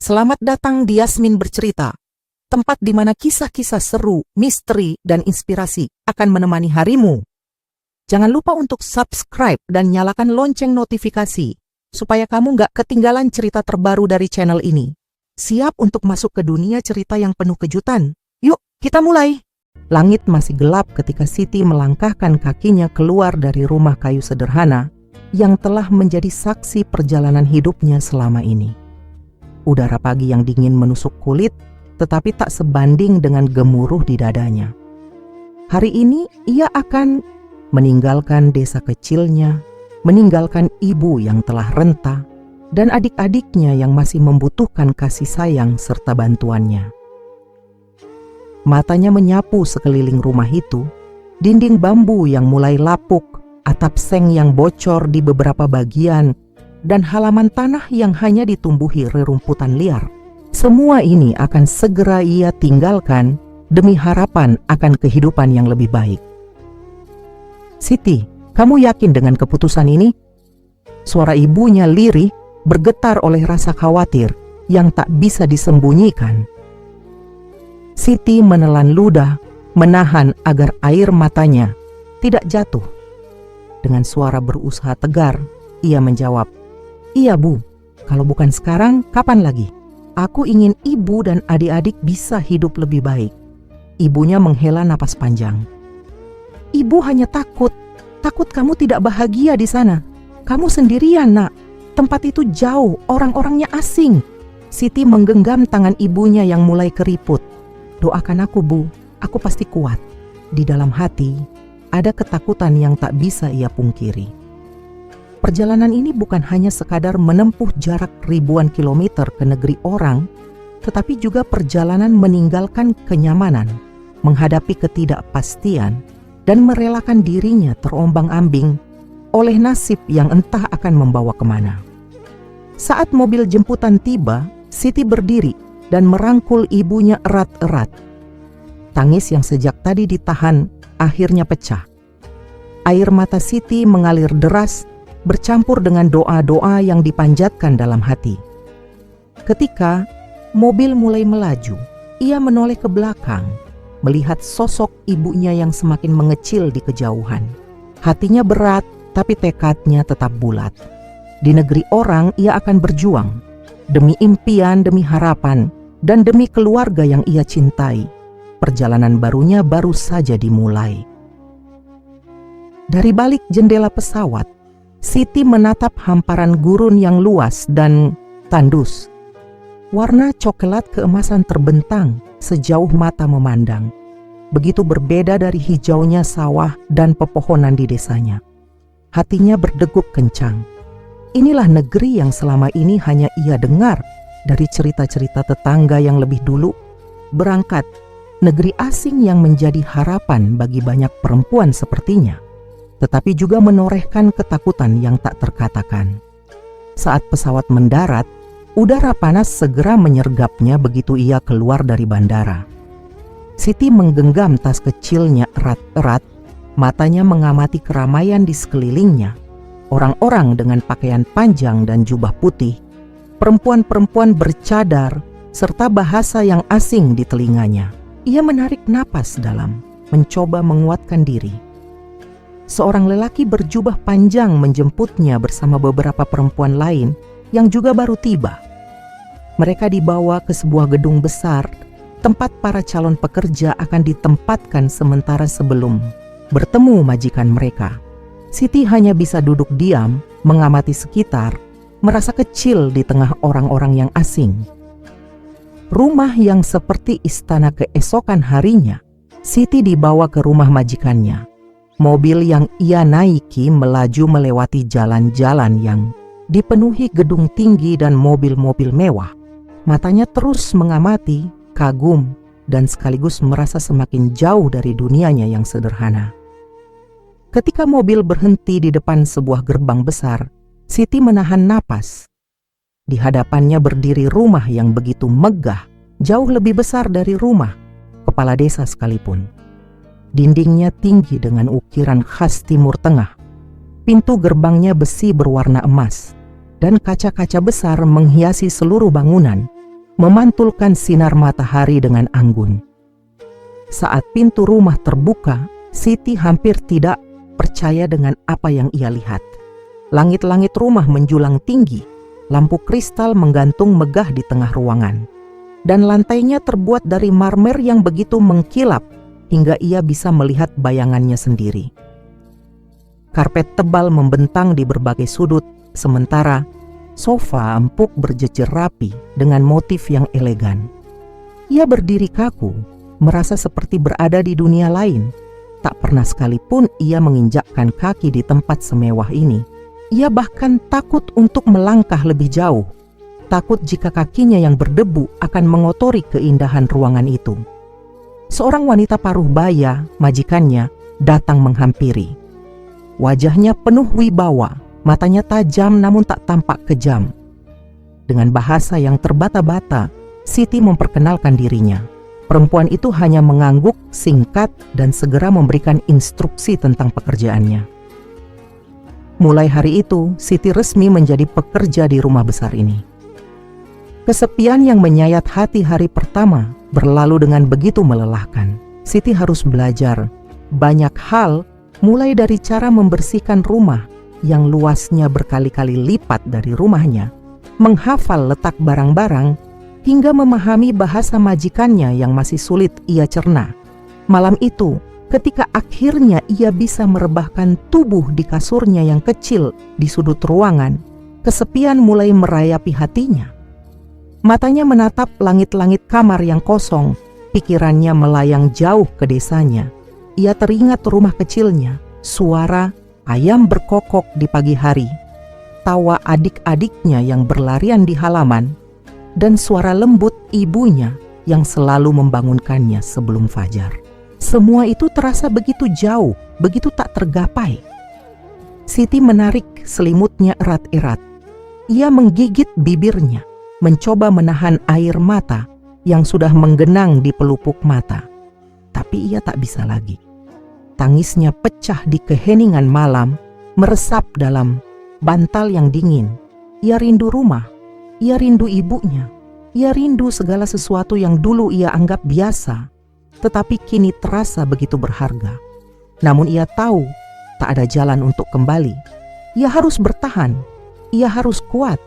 Selamat datang di Yasmin Bercerita, tempat di mana kisah-kisah seru, misteri, dan inspirasi akan menemani harimu. Jangan lupa untuk subscribe dan nyalakan lonceng notifikasi, supaya kamu gak ketinggalan cerita terbaru dari channel ini. Siap untuk masuk ke dunia cerita yang penuh kejutan? Yuk, kita mulai! Langit masih gelap ketika Siti melangkahkan kakinya keluar dari rumah kayu sederhana yang telah menjadi saksi perjalanan hidupnya selama ini. Udara pagi yang dingin menusuk kulit, tetapi tak sebanding dengan gemuruh di dadanya. Hari ini ia akan meninggalkan desa kecilnya, meninggalkan ibu yang telah renta, dan adik-adiknya yang masih membutuhkan kasih sayang serta bantuannya. Matanya menyapu sekeliling rumah itu, dinding bambu yang mulai lapuk, atap seng yang bocor di beberapa bagian, dan halaman tanah yang hanya ditumbuhi rerumputan liar. Semua ini akan segera ia tinggalkan demi harapan akan kehidupan yang lebih baik. Siti, kamu yakin dengan keputusan ini? Suara ibunya lirih, bergetar oleh rasa khawatir yang tak bisa disembunyikan. Siti menelan ludah, menahan agar air matanya tidak jatuh. Dengan suara berusaha tegar, ia menjawab, "Iya Bu, kalau bukan sekarang, kapan lagi? Aku ingin ibu dan adik-adik bisa hidup lebih baik." Ibunya menghela napas panjang. "Ibu hanya takut kamu tidak bahagia di sana. Kamu sendirian, Nak. Tempat itu jauh, orang-orangnya asing." Siti menggenggam tangan ibunya yang mulai keriput. "Doakan aku Bu, aku pasti kuat." Di dalam hati, ada ketakutan yang tak bisa ia pungkiri. Perjalanan ini bukan hanya sekadar menempuh jarak ribuan kilometer ke negeri orang, tetapi juga perjalanan meninggalkan kenyamanan, menghadapi ketidakpastian, dan merelakan dirinya terombang-ambing oleh nasib yang entah akan membawa kemana. Saat mobil jemputan tiba, Siti berdiri dan merangkul ibunya erat-erat. Tangis yang sejak tadi ditahan akhirnya pecah. Air mata Siti mengalir deras, bercampur dengan doa-doa yang dipanjatkan dalam hati. Ketika mobil mulai melaju, ia menoleh ke belakang, melihat sosok ibunya yang semakin mengecil di kejauhan. Hatinya berat, tapi tekadnya tetap bulat. Di negeri orang ia akan berjuang, demi impian, demi harapan, dan demi keluarga yang ia cintai. Perjalanan barunya baru saja dimulai. Dari balik jendela pesawat, Siti menatap hamparan gurun yang luas dan tandus. Warna coklat keemasan terbentang sejauh mata memandang. Begitu berbeda dari hijaunya sawah dan pepohonan di desanya. Hatinya berdegup kencang. Inilah negeri yang selama ini hanya ia dengar dari cerita-cerita tetangga yang lebih dulu. Berangkat, negeri asing yang menjadi harapan bagi banyak perempuan sepertinya, tetapi juga menorehkan ketakutan yang tak terkatakan. Saat pesawat mendarat, udara panas segera menyergapnya begitu ia keluar dari bandara. Siti menggenggam tas kecilnya erat-erat, matanya mengamati keramaian di sekelilingnya. Orang-orang dengan pakaian panjang dan jubah putih, perempuan-perempuan bercadar, serta bahasa yang asing di telinganya. Ia menarik napas dalam, mencoba menguatkan diri. Seorang lelaki berjubah panjang menjemputnya bersama beberapa perempuan lain yang juga baru tiba. Mereka dibawa ke sebuah gedung besar, tempat para calon pekerja akan ditempatkan sementara sebelum bertemu majikan mereka. Siti hanya bisa duduk diam, mengamati sekitar, merasa kecil di tengah orang-orang yang asing. Rumah yang seperti istana keesokan harinya, Siti dibawa ke rumah majikannya. Mobil yang ia naiki melaju melewati jalan-jalan yang dipenuhi gedung tinggi dan mobil-mobil mewah. Matanya terus mengamati, kagum, dan sekaligus merasa semakin jauh dari dunianya yang sederhana. Ketika mobil berhenti di depan sebuah gerbang besar, Siti menahan napas. Di hadapannya berdiri rumah yang begitu megah, jauh lebih besar dari rumah kepala desa sekalipun. Dindingnya tinggi dengan ukiran khas Timur Tengah. Pintu gerbangnya besi berwarna emas, dan kaca-kaca besar menghiasi seluruh bangunan memantulkan sinar matahari dengan anggun. Saat pintu rumah terbuka, Siti hampir tidak percaya dengan apa yang ia lihat. Langit-langit rumah menjulang tinggi, lampu kristal menggantung megah di tengah ruangan, dan lantainya terbuat dari marmer yang begitu mengkilap hingga ia bisa melihat bayangannya sendiri. Karpet tebal membentang di berbagai sudut, sementara sofa empuk berjejer rapi dengan motif yang elegan. Ia berdiri kaku, merasa seperti berada di dunia lain. Tak pernah sekalipun ia menginjakkan kaki di tempat semewah ini. Ia bahkan takut untuk melangkah lebih jauh. Takut jika kakinya yang berdebu akan mengotori keindahan ruangan itu. Seorang wanita paruh baya, majikannya, datang menghampiri. Wajahnya penuh wibawa, matanya tajam namun tak tampak kejam. Dengan bahasa yang terbata-bata, Siti memperkenalkan dirinya. Perempuan itu hanya mengangguk singkat dan segera memberikan instruksi tentang pekerjaannya. Mulai hari itu, Siti resmi menjadi pekerja di rumah besar ini. Kesepian yang menyayat hati hari pertama berlalu dengan begitu melelahkan. Siti harus belajar banyak hal, mulai dari cara membersihkan rumah yang luasnya berkali-kali lipat dari rumahnya, menghafal letak barang-barang, hingga memahami bahasa majikannya yang masih sulit ia cerna. Malam itu, ketika akhirnya ia bisa merebahkan tubuh di kasurnya yang kecil di sudut ruangan, kesepian mulai merayapi hatinya. Matanya menatap langit-langit kamar yang kosong, pikirannya melayang jauh ke desanya. Ia teringat rumah kecilnya, suara ayam berkokok di pagi hari, tawa adik-adiknya yang berlarian di halaman, dan suara lembut ibunya yang selalu membangunkannya sebelum fajar. Semua itu terasa begitu jauh, begitu tak tergapai. Siti menarik selimutnya erat-erat. Ia menggigit bibirnya, mencoba menahan air mata yang sudah menggenang di pelupuk mata. Tapi ia tak bisa lagi. Tangisnya pecah di keheningan malam, meresap dalam bantal yang dingin. Ia rindu rumah, ia rindu ibunya, ia rindu segala sesuatu yang dulu ia anggap biasa, tetapi kini terasa begitu berharga. Namun ia tahu tak ada jalan untuk kembali. Ia harus bertahan, ia harus kuat,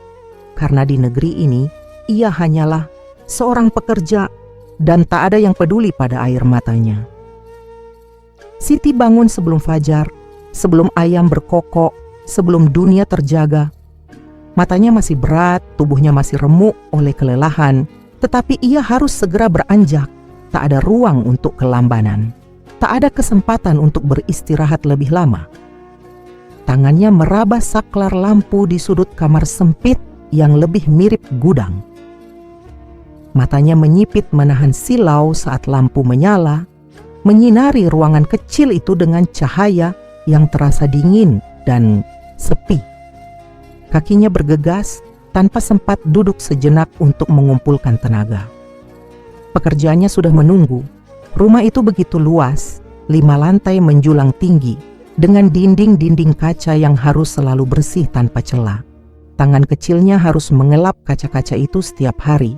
karena di negeri ini ia hanyalah seorang pekerja dan tak ada yang peduli pada air matanya. Siti bangun sebelum fajar, sebelum ayam berkokok, sebelum dunia terjaga. Matanya masih berat, tubuhnya masih remuk oleh kelelahan, tetapi ia harus segera beranjak. Tak ada ruang untuk kelambanan. Tak ada kesempatan untuk beristirahat lebih lama. Tangannya meraba saklar lampu di sudut kamar sempit yang lebih mirip gudang. Matanya menyipit menahan silau saat lampu menyala, menyinari ruangan kecil itu dengan cahaya yang terasa dingin dan sepi. Kakinya bergegas tanpa sempat duduk sejenak untuk mengumpulkan tenaga. Pekerjaannya sudah menunggu. Rumah itu begitu luas, 5 lantai menjulang tinggi, dengan dinding-dinding kaca yang harus selalu bersih tanpa celah. Tangan kecilnya harus mengelap kaca-kaca itu setiap hari,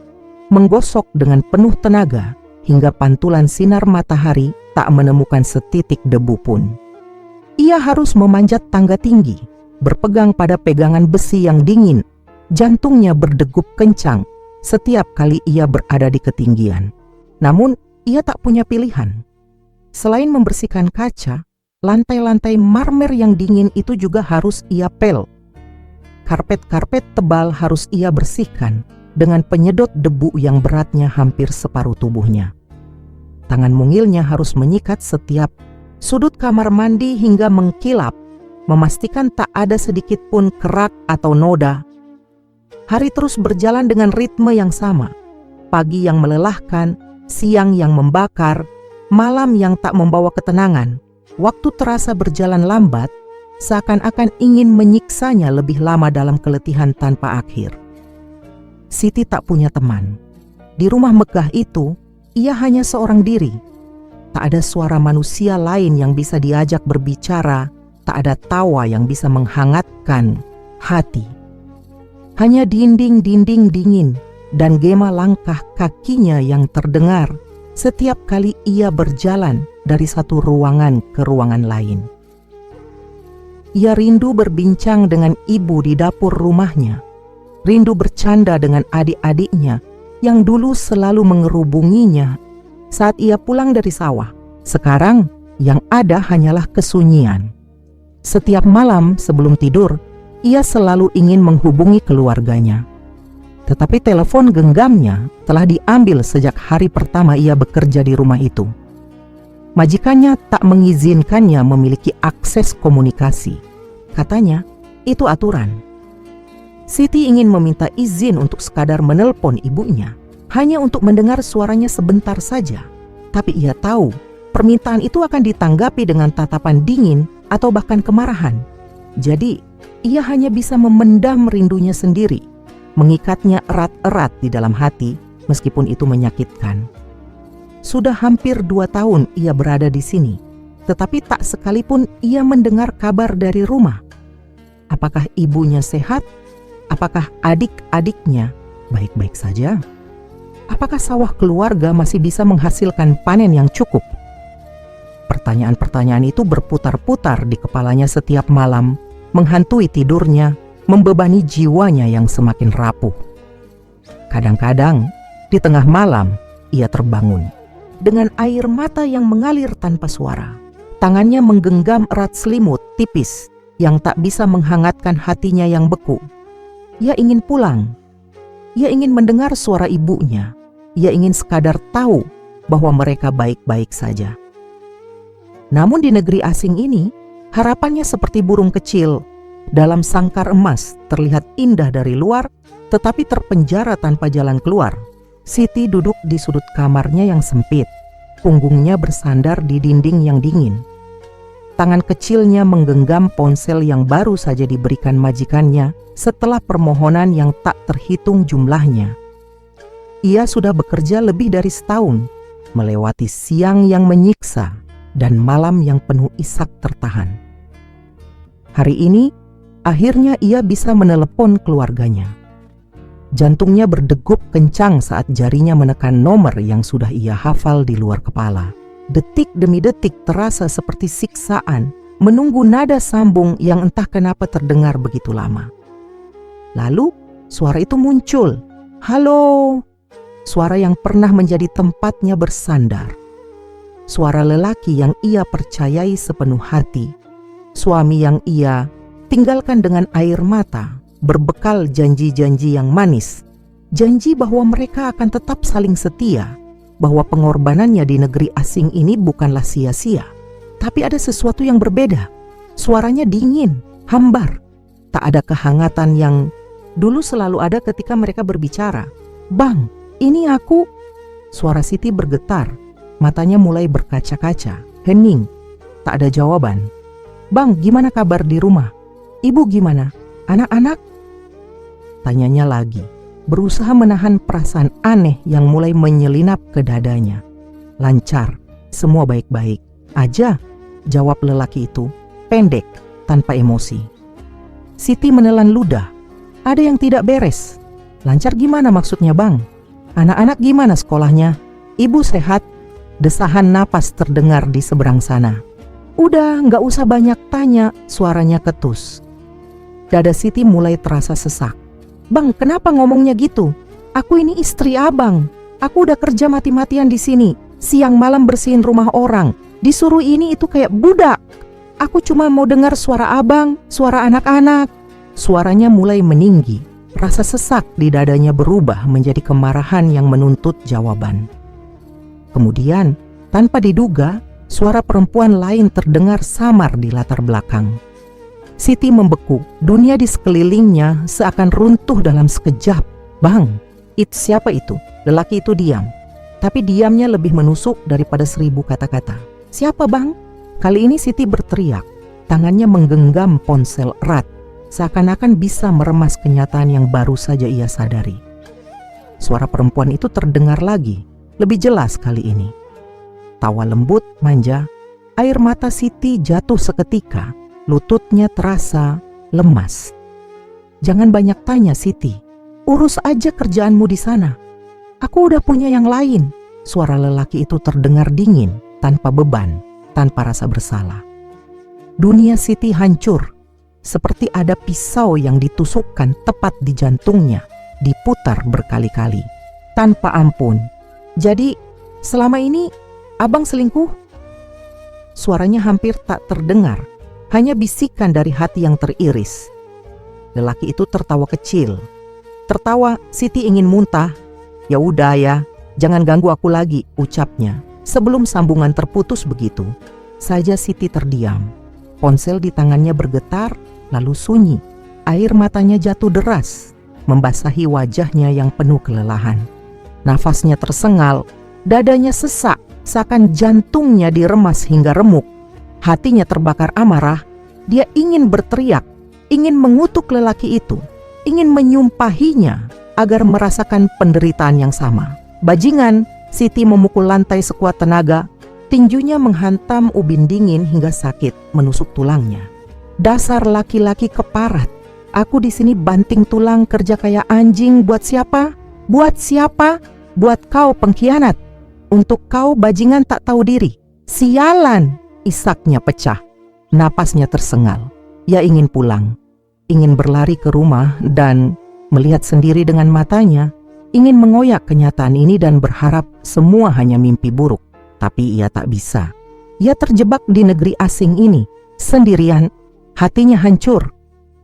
menggosok dengan penuh tenaga, hingga pantulan sinar matahari tak menemukan setitik debu pun. Ia harus memanjat tangga tinggi, berpegang pada pegangan besi yang dingin. Jantungnya berdegup kencang setiap kali ia berada di ketinggian. Namun, ia tak punya pilihan. Selain membersihkan kaca, lantai-lantai marmer yang dingin itu juga harus ia pel. Karpet-karpet tebal harus ia bersihkan dengan penyedot debu yang beratnya hampir separuh tubuhnya. Tangan mungilnya harus menyikat setiap sudut kamar mandi hingga mengkilap, memastikan tak ada sedikit pun kerak atau noda. Hari terus berjalan dengan ritme yang sama. Pagi yang melelahkan, siang yang membakar, malam yang tak membawa ketenangan. Waktu terasa berjalan lambat, seakan-akan ingin menyiksanya lebih lama dalam keletihan tanpa akhir. Siti tak punya teman. Di rumah megah itu, ia hanya seorang diri. Tak ada suara manusia lain yang bisa diajak berbicara, tak ada tawa yang bisa menghangatkan hati. Hanya dinding-dinding dingin dan gema langkah kakinya yang terdengar setiap kali ia berjalan dari satu ruangan ke ruangan lain. Ia rindu berbincang dengan ibu di dapur rumahnya, rindu bercanda dengan adik-adiknya yang dulu selalu mengerubunginya saat ia pulang dari sawah. Sekarang yang ada hanyalah kesunyian. Setiap malam sebelum tidur, ia selalu ingin menghubungi keluarganya. Tetapi telepon genggamnya telah diambil sejak hari pertama ia bekerja di rumah itu. Majikannya tak mengizinkannya memiliki akses komunikasi. Katanya, itu aturan. Siti ingin meminta izin untuk sekadar menelpon ibunya, hanya untuk mendengar suaranya sebentar saja. Tapi ia tahu, permintaan itu akan ditanggapi dengan tatapan dingin atau bahkan kemarahan. Jadi, ia hanya bisa memendam rindunya sendiri, mengikatnya erat-erat di dalam hati meskipun itu menyakitkan. Sudah hampir 2 tahun ia berada di sini, tetapi tak sekalipun ia mendengar kabar dari rumah. Apakah ibunya sehat? Apakah adik-adiknya baik-baik saja? Apakah sawah keluarga masih bisa menghasilkan panen yang cukup? Pertanyaan-pertanyaan itu berputar-putar di kepalanya setiap malam, menghantui tidurnya, membebani jiwanya yang semakin rapuh. Kadang-kadang, di tengah malam, ia terbangun dengan air mata yang mengalir tanpa suara. Tangannya menggenggam erat selimut tipis yang tak bisa menghangatkan hatinya yang beku. Ia ingin pulang. Ia ingin mendengar suara ibunya. Ia ingin sekadar tahu bahwa mereka baik-baik saja. Namun di negeri asing ini, harapannya seperti burung kecil dalam sangkar emas, terlihat indah dari luar, tetapi terpenjara tanpa jalan keluar. Siti duduk di sudut kamarnya yang sempit, punggungnya bersandar di dinding yang dingin. Tangan kecilnya menggenggam ponsel yang baru saja diberikan majikannya setelah permohonan yang tak terhitung jumlahnya. Ia sudah bekerja lebih dari setahun, melewati siang yang menyiksa dan malam yang penuh isak tertahan. Hari ini, akhirnya ia bisa menelepon keluarganya. Jantungnya berdegup kencang saat jarinya menekan nomor yang sudah ia hafal di luar kepala. Detik demi detik terasa seperti siksaan, menunggu nada sambung yang entah kenapa terdengar begitu lama. Lalu, suara itu muncul. Halo! Suara yang pernah menjadi tempatnya bersandar. Suara lelaki yang ia percayai sepenuh hati. Suami yang ia tinggalkan dengan air mata, berbekal janji-janji yang manis. Janji bahwa mereka akan tetap saling setia, bahwa pengorbanannya di negeri asing ini bukanlah sia-sia. Tapi ada sesuatu yang berbeda. Suaranya dingin, hambar. Tak ada kehangatan yang dulu selalu ada ketika mereka berbicara. Bang, ini aku. Suara Siti bergetar. Matanya mulai berkaca-kaca, hening. Tak ada jawaban. Bang, gimana kabar di rumah? Ibu gimana? Anak-anak? Tanyanya lagi, berusaha menahan perasaan aneh yang mulai menyelinap ke dadanya. Lancar, semua baik-baik aja, jawab lelaki itu, pendek, tanpa emosi. Siti menelan ludah. Ada yang tidak beres. Lancar gimana maksudnya, Bang? Anak-anak gimana sekolahnya? Ibu sehat? Desahan napas terdengar di seberang sana. Udah, gak usah banyak tanya, suaranya ketus. Dada Siti mulai terasa sesak. Bang, kenapa ngomongnya gitu? Aku ini istri abang. Aku udah kerja mati-matian di sini. Siang malam bersihin rumah orang. Disuruh ini itu kayak budak. Aku cuma mau dengar suara abang, suara anak-anak. Suaranya mulai meninggi. Rasa sesak di dadanya berubah menjadi kemarahan yang menuntut jawaban. Kemudian, tanpa diduga, suara perempuan lain terdengar samar di latar belakang. Siti membeku, dunia di sekelilingnya seakan runtuh dalam sekejap. Bang, siapa itu? Lelaki itu diam. Tapi diamnya lebih menusuk daripada 1000 kata-kata. Siapa, Bang? Kali ini Siti berteriak. Tangannya menggenggam ponsel erat, seakan-akan bisa meremas kenyataan yang baru saja ia sadari. Suara perempuan itu terdengar lagi, lebih jelas kali ini. Tawa lembut, manja, air mata Siti jatuh seketika, lututnya terasa lemas. Jangan banyak tanya, Siti. Urus aja kerjaanmu di sana. Aku udah punya yang lain." Suara lelaki itu terdengar dingin, tanpa beban, tanpa rasa bersalah. Dunia Siti hancur, seperti ada pisau yang ditusukkan tepat di jantungnya, diputar berkali-kali, tanpa ampun. "Jadi, selama ini abang selingkuh?" Suaranya hampir tak terdengar, hanya bisikan dari hati yang teriris. Lelaki itu tertawa kecil. Tertawa, Siti ingin muntah. "Ya udah ya, jangan ganggu aku lagi," ucapnya. Sebelum sambungan terputus begitu saja Siti terdiam. Ponsel di tangannya bergetar, lalu sunyi. Air matanya jatuh deras, membasahi wajahnya yang penuh kelelahan. Nafasnya tersengal, dadanya sesak, seakan jantungnya diremas hingga remuk. Hatinya terbakar amarah. Dia ingin berteriak, ingin mengutuk lelaki itu, ingin menyumpahinya agar merasakan penderitaan yang sama. "Bajingan!" Siti memukul lantai sekuat tenaga. Tinjunya menghantam ubin dingin hingga sakit menusuk tulangnya. "Dasar laki-laki keparat. Aku di sini banting tulang kerja kayak anjing buat siapa? Buat siapa? Buat kau pengkhianat. Untuk kau bajingan tak tahu diri. Sialan!" Isaknya pecah. Napasnya tersengal. Ia ingin pulang, ingin berlari ke rumah dan melihat sendiri dengan matanya, ingin mengoyak kenyataan ini dan berharap semua hanya mimpi buruk. Tapi ia tak bisa. Ia terjebak di negeri asing ini, sendirian, hatinya hancur,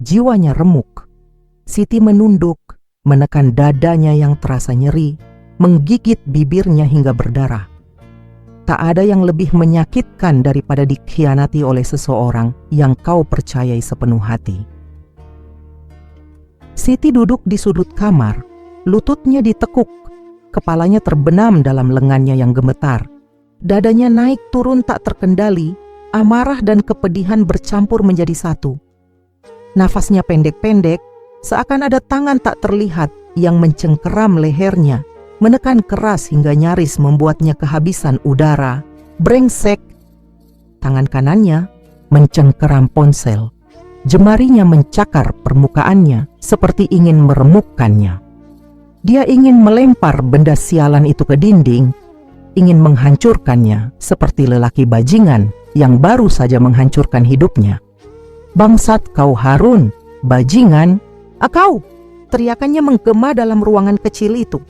jiwanya remuk. Siti menunduk, menekan dadanya yang terasa nyeri, menggigit bibirnya hingga berdarah. Tak ada yang lebih menyakitkan daripada dikhianati oleh seseorang yang kau percayai sepenuh hati. Siti duduk di sudut kamar, lututnya ditekuk, kepalanya terbenam dalam lengannya yang gemetar. Dadanya naik turun tak terkendali, amarah dan kepedihan bercampur menjadi satu. Nafasnya pendek-pendek, seakan ada tangan tak terlihat yang mencengkeram lehernya, menekan keras hingga nyaris membuatnya kehabisan udara. Brengsek! Tangan kanannya mencengkeram ponsel. Jemarinya mencakar permukaannya seperti ingin meremukkannya. Dia ingin melempar benda sialan itu ke dinding, ingin menghancurkannya seperti lelaki bajingan yang baru saja menghancurkan hidupnya. "Bangsat kau Harun, bajingan! Kau!" Teriakannya menggema dalam ruangan kecil itu.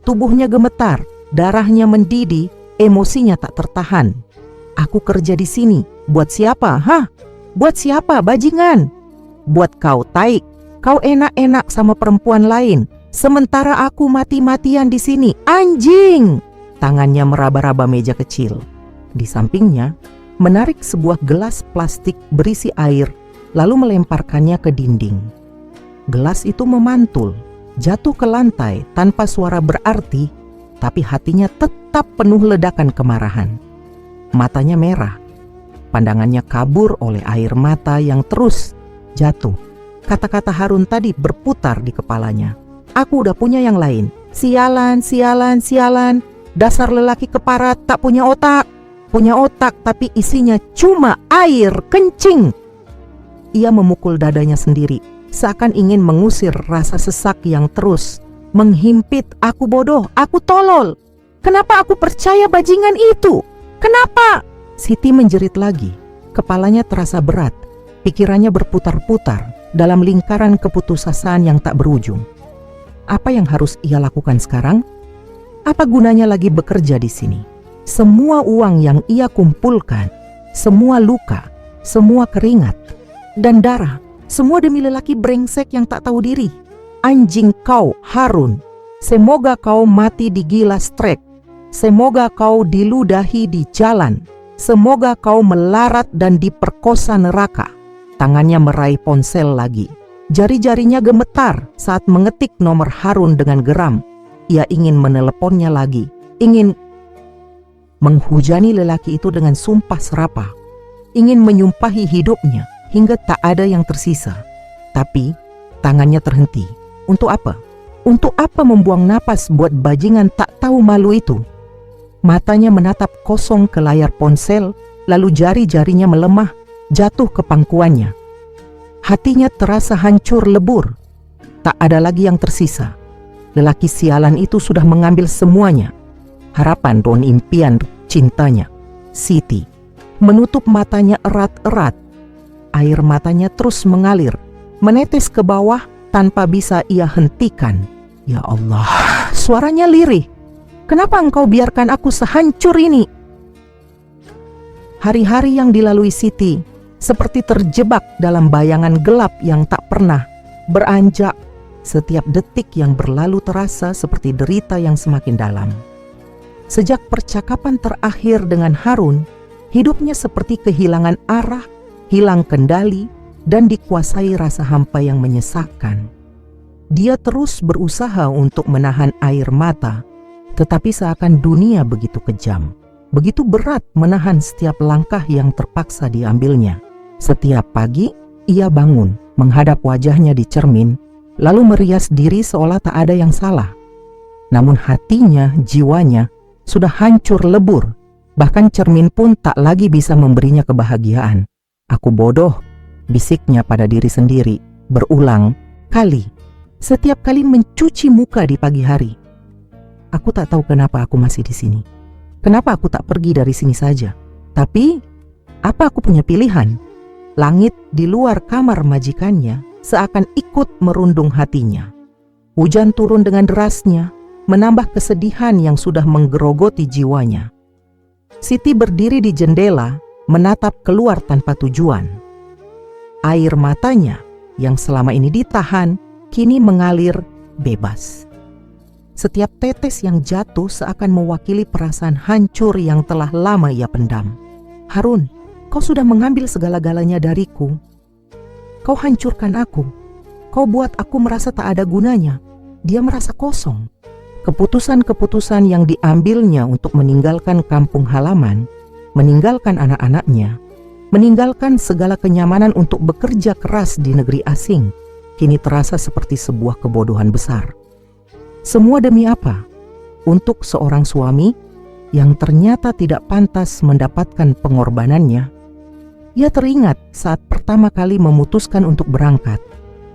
Tubuhnya gemetar, darahnya mendidih, emosinya tak tertahan. "Aku kerja di sini. Buat siapa? Hah? Buat siapa, bajingan? Buat kau, tai. Kau enak-enak sama perempuan lain, sementara aku mati-matian di sini. Anjing!" Tangannya meraba-raba meja kecil. Di sampingnya, menarik sebuah gelas plastik berisi air, lalu melemparkannya ke dinding. Gelas itu memantul, jatuh ke lantai tanpa suara berarti, tapi hatinya tetap penuh ledakan kemarahan. Matanya merah, pandangannya kabur oleh air mata yang terus jatuh. Kata-kata Harun tadi berputar di kepalanya. "Aku udah punya yang lain. Sialan, sialan, sialan. Dasar lelaki keparat tak punya otak. Punya otak tapi isinya cuma air kencing." Ia memukul dadanya sendiri, seakan ingin mengusir rasa sesak yang terus menghimpit. "Aku bodoh, aku tolol. Kenapa aku percaya bajingan itu? Kenapa?" Siti menjerit lagi. Kepalanya terasa berat, pikirannya berputar-putar dalam lingkaran keputusasaan yang tak berujung. Apa yang harus ia lakukan sekarang? Apa gunanya lagi bekerja di sini? Semua uang yang ia kumpulkan, semua luka, semua keringat dan darah, semua demi lelaki brengsek yang tak tahu diri. Anjing kau, Harun. Semoga kau mati digilas trek. Semoga kau diludahi di jalan. Semoga kau melarat dan diperkosa neraka. Tangannya meraih ponsel lagi. Jari-jarinya gemetar saat mengetik nomor Harun dengan geram. Ia ingin meneleponnya lagi, ingin menghujani lelaki itu dengan sumpah serapah, ingin menyumpahi hidupnya hingga tak ada yang tersisa. Tapi tangannya terhenti. Untuk apa? Untuk apa membuang napas buat bajingan tak tahu malu itu? Matanya menatap kosong ke layar ponsel, lalu jari-jarinya melemah, jatuh ke pangkuannya. Hatinya terasa hancur lebur. Tak ada lagi yang tersisa. Lelaki sialan itu sudah mengambil semuanya. Harapan dan impian cintanya. Siti menutup matanya erat-erat. Air matanya terus mengalir, menetes ke bawah tanpa bisa ia hentikan. Ya Allah, suaranya lirih. Kenapa engkau biarkan aku sehancur ini? Hari-hari yang dilalui Siti seperti terjebak dalam bayangan gelap yang tak pernah beranjak. Setiap detik yang berlalu terasa seperti derita yang semakin dalam. Sejak percakapan terakhir dengan Harun, hidupnya seperti kehilangan arah, hilang kendali, dan dikuasai rasa hampa yang menyesakkan. Dia terus berusaha untuk menahan air mata, tetapi seakan dunia begitu kejam, begitu berat menahan setiap langkah yang terpaksa diambilnya. Setiap pagi, ia bangun, menghadap wajahnya di cermin, lalu merias diri seolah tak ada yang salah. Namun hatinya, jiwanya, sudah hancur lebur. Bahkan cermin pun tak lagi bisa memberinya kebahagiaan. Aku bodoh, bisiknya pada diri sendiri, berulang kali. Setiap kali mencuci muka di pagi hari. Aku tak tahu kenapa aku masih di sini. Kenapa aku tak pergi dari sini saja? Tapi, apa aku punya pilihan? Langit di luar kamar majikannya seakan ikut merundung hatinya. Hujan turun dengan derasnya, menambah kesedihan yang sudah menggerogoti jiwanya. Siti berdiri di jendela, menatap keluar tanpa tujuan. Air matanya yang selama ini ditahan, kini mengalir bebas. Setiap tetes yang jatuh seakan mewakili perasaan hancur yang telah lama ia pendam. Harun, kau sudah mengambil segala-galanya dariku. Kau hancurkan aku. Kau buat aku merasa tak ada gunanya. Dia merasa kosong. Keputusan-keputusan yang diambilnya untuk meninggalkan kampung halaman, meninggalkan anak-anaknya, meninggalkan segala kenyamanan untuk bekerja keras di negeri asing, kini terasa seperti sebuah kebodohan besar. Semua demi apa? Untuk seorang suami yang ternyata tidak pantas mendapatkan pengorbanannya. Ia teringat saat pertama kali memutuskan untuk berangkat.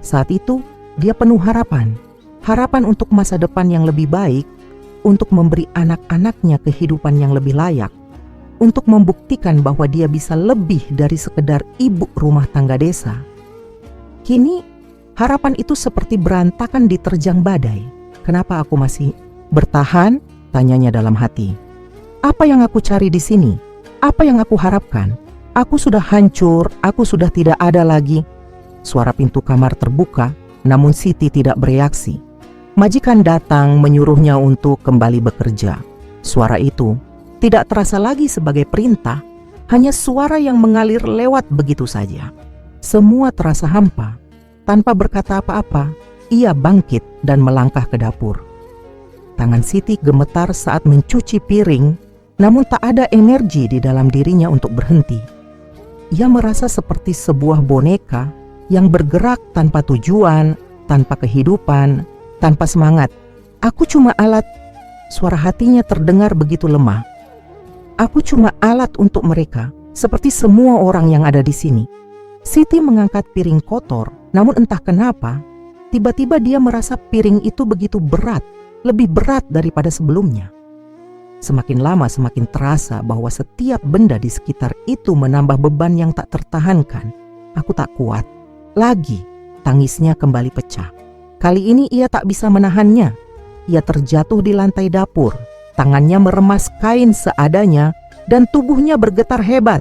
Saat itu, dia penuh harapan. Harapan untuk masa depan yang lebih baik, untuk memberi anak-anaknya kehidupan yang lebih layak, untuk membuktikan bahwa dia bisa lebih dari sekedar ibu rumah tangga desa. Kini, harapan itu seperti berantakan diterjang badai. Kenapa aku masih bertahan? Tanyanya dalam hati. Apa yang aku cari di sini? Apa yang aku harapkan? Aku sudah hancur, aku sudah tidak ada lagi. Suara pintu kamar terbuka, namun Siti tidak bereaksi. Majikan datang menyuruhnya untuk kembali bekerja. Suara itu tidak terasa lagi sebagai perintah, hanya suara yang mengalir lewat begitu saja. Semua terasa hampa. Tanpa berkata apa-apa, ia bangkit dan melangkah ke dapur. Tangan Siti gemetar saat mencuci piring, namun tak ada energi di dalam dirinya untuk berhenti. Ia merasa seperti sebuah boneka yang bergerak tanpa tujuan, tanpa kehidupan, tanpa semangat. Aku cuma alat. Suara hatinya terdengar begitu lemah. Aku cuma alat untuk mereka, seperti semua orang yang ada di sini. Siti mengangkat piring kotor, namun entah kenapa, tiba-tiba dia merasa piring itu begitu berat, lebih berat daripada sebelumnya. Semakin lama semakin terasa bahwa setiap benda di sekitar itu menambah beban yang tak tertahankan. Aku tak kuat. Lagi, tangisnya kembali pecah. Kali ini ia tak bisa menahannya. Ia terjatuh di lantai dapur. Tangannya meremas kain seadanya dan tubuhnya bergetar hebat.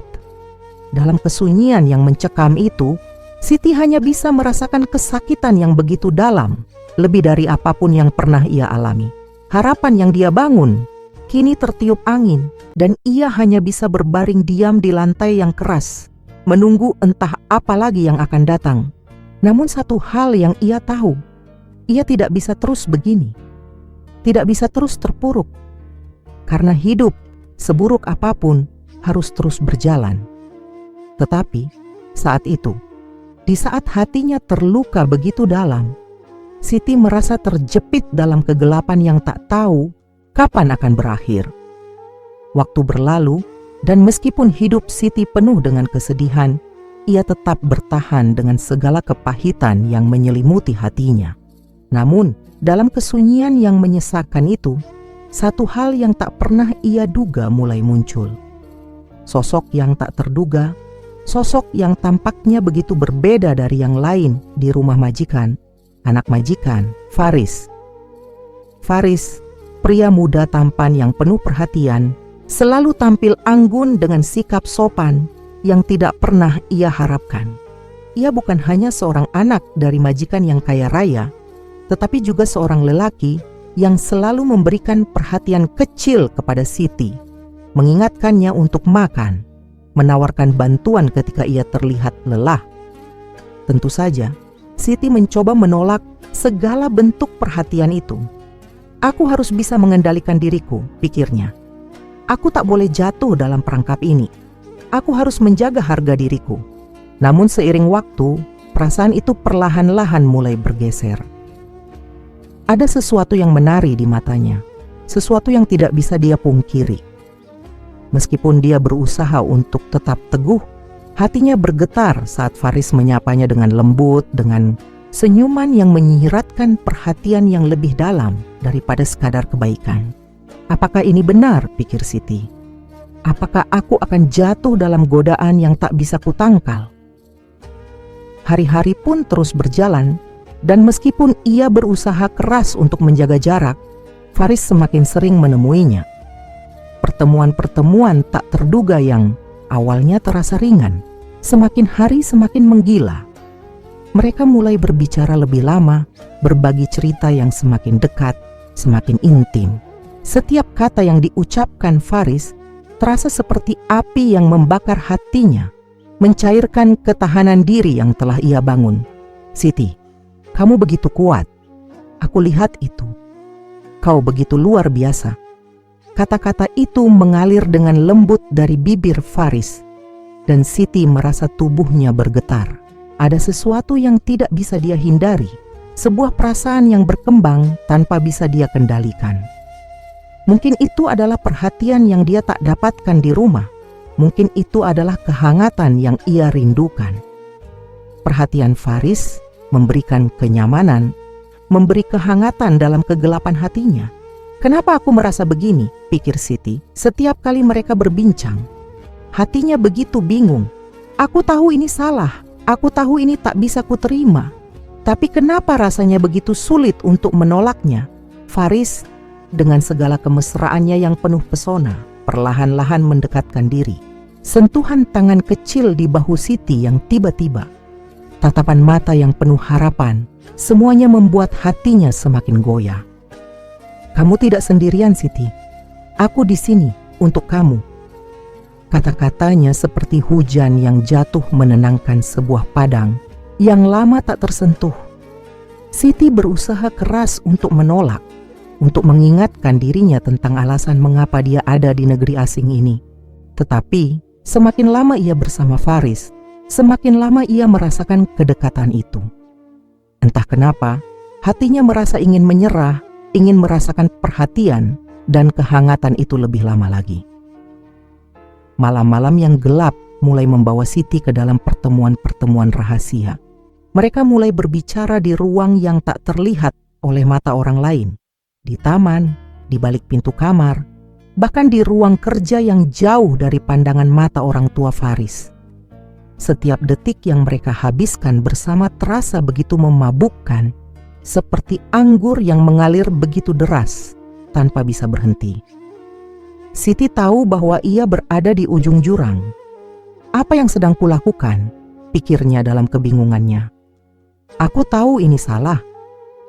Dalam kesunyian yang mencekam itu, Siti hanya bisa merasakan kesakitan yang begitu dalam, lebih dari apapun yang pernah ia alami. Harapan yang dia bangun kini tertiup angin, dan ia hanya bisa berbaring diam di lantai yang keras, menunggu entah apa lagi yang akan datang. Namun satu hal yang ia tahu, ia tidak bisa terus begini. Tidak bisa terus terpuruk. Karena hidup, seburuk apapun, harus terus berjalan. Tetapi, saat itu, di saat hatinya terluka begitu dalam, Siti merasa terjepit dalam kegelapan yang tak tahu kapan akan berakhir. Waktu berlalu, dan meskipun hidup Siti penuh dengan kesedihan, ia tetap bertahan dengan segala kepahitan yang menyelimuti hatinya. Namun, Dalam kesunyian yang menyesakan itu, satu hal yang tak pernah ia duga mulai muncul. Sosok yang tak terduga, sosok yang tampaknya begitu berbeda dari yang lain di rumah majikan, anak majikan, Faris. Faris, pria muda tampan yang penuh perhatian, selalu tampil anggun dengan sikap sopan yang tidak pernah ia harapkan. Ia bukan hanya seorang anak dari majikan yang kaya raya, tetapi juga seorang lelaki yang selalu memberikan perhatian kecil kepada Siti, mengingatkannya untuk makan, menawarkan bantuan ketika ia terlihat lelah. Tentu saja, Siti mencoba menolak segala bentuk perhatian itu. Aku harus bisa mengendalikan diriku, pikirnya. Aku tak boleh jatuh dalam perangkap ini. Aku harus menjaga harga diriku. Namun seiring waktu, perasaan itu perlahan-lahan mulai bergeser. Ada sesuatu yang menari di matanya, sesuatu yang tidak bisa dia pungkiri. Meskipun dia berusaha untuk tetap teguh, hatinya bergetar saat Faris menyapanya dengan lembut, dengan senyuman yang menyiratkan perhatian yang lebih dalam daripada sekadar kebaikan. Apakah ini benar, pikir Siti? Apakah aku akan jatuh dalam godaan yang tak bisa kutangkal? Hari-hari pun terus berjalan, dan meskipun ia berusaha keras untuk menjaga jarak, Faris semakin sering menemuinya. Pertemuan-pertemuan tak terduga yang awalnya terasa ringan, semakin hari semakin menggila. Mereka mulai berbicara lebih lama, berbagi cerita yang semakin dekat, semakin intim. Setiap kata yang diucapkan Faris terasa seperti api yang membakar hatinya, mencairkan ketahanan diri yang telah ia bangun. Siti, kamu begitu kuat. Aku lihat itu. Kau begitu luar biasa. Kata-kata itu mengalir dengan lembut dari bibir Faris, dan Siti merasa tubuhnya bergetar. Ada sesuatu yang tidak bisa dia hindari, sebuah perasaan yang berkembang tanpa bisa dia kendalikan. Mungkin itu adalah perhatian yang dia tak dapatkan di rumah. Mungkin itu adalah kehangatan yang ia rindukan. Perhatian Faris memberikan kenyamanan, memberi kehangatan dalam kegelapan hatinya. Kenapa aku merasa begini, pikir Siti, setiap kali mereka berbincang. Hatinya begitu bingung. Aku tahu ini salah, aku tahu ini tak bisa kuterima. Tapi kenapa rasanya begitu sulit untuk menolaknya? Faris, dengan segala kemesraannya yang penuh pesona, perlahan-lahan mendekatkan diri. Sentuhan tangan kecil di bahu Siti yang tiba-tiba, tatapan mata yang penuh harapan, semuanya membuat hatinya semakin goyah. Kamu tidak sendirian, Siti. Aku di sini untuk kamu. Kata-katanya seperti hujan yang jatuh menenangkan sebuah padang yang lama tak tersentuh. Siti berusaha keras untuk menolak, untuk mengingatkan dirinya tentang alasan mengapa dia ada di negeri asing ini. Tetapi semakin lama ia bersama Faris, semakin lama ia merasakan kedekatan itu. Entah kenapa, hatinya merasa ingin menyerah, ingin merasakan perhatian dan kehangatan itu lebih lama lagi. Malam-malam yang gelap mulai membawa Siti ke dalam pertemuan-pertemuan rahasia. Mereka mulai berbicara di ruang yang tak terlihat oleh mata orang lain, di taman, di balik pintu kamar, bahkan di ruang kerja yang jauh dari pandangan mata orang tua Faris. Setiap detik yang mereka habiskan bersama terasa begitu memabukkan, seperti anggur yang mengalir begitu deras tanpa bisa berhenti. Siti tahu bahwa ia berada di ujung jurang. Apa yang sedang kulakukan? Pikirnya dalam kebingungannya. Aku tahu ini salah.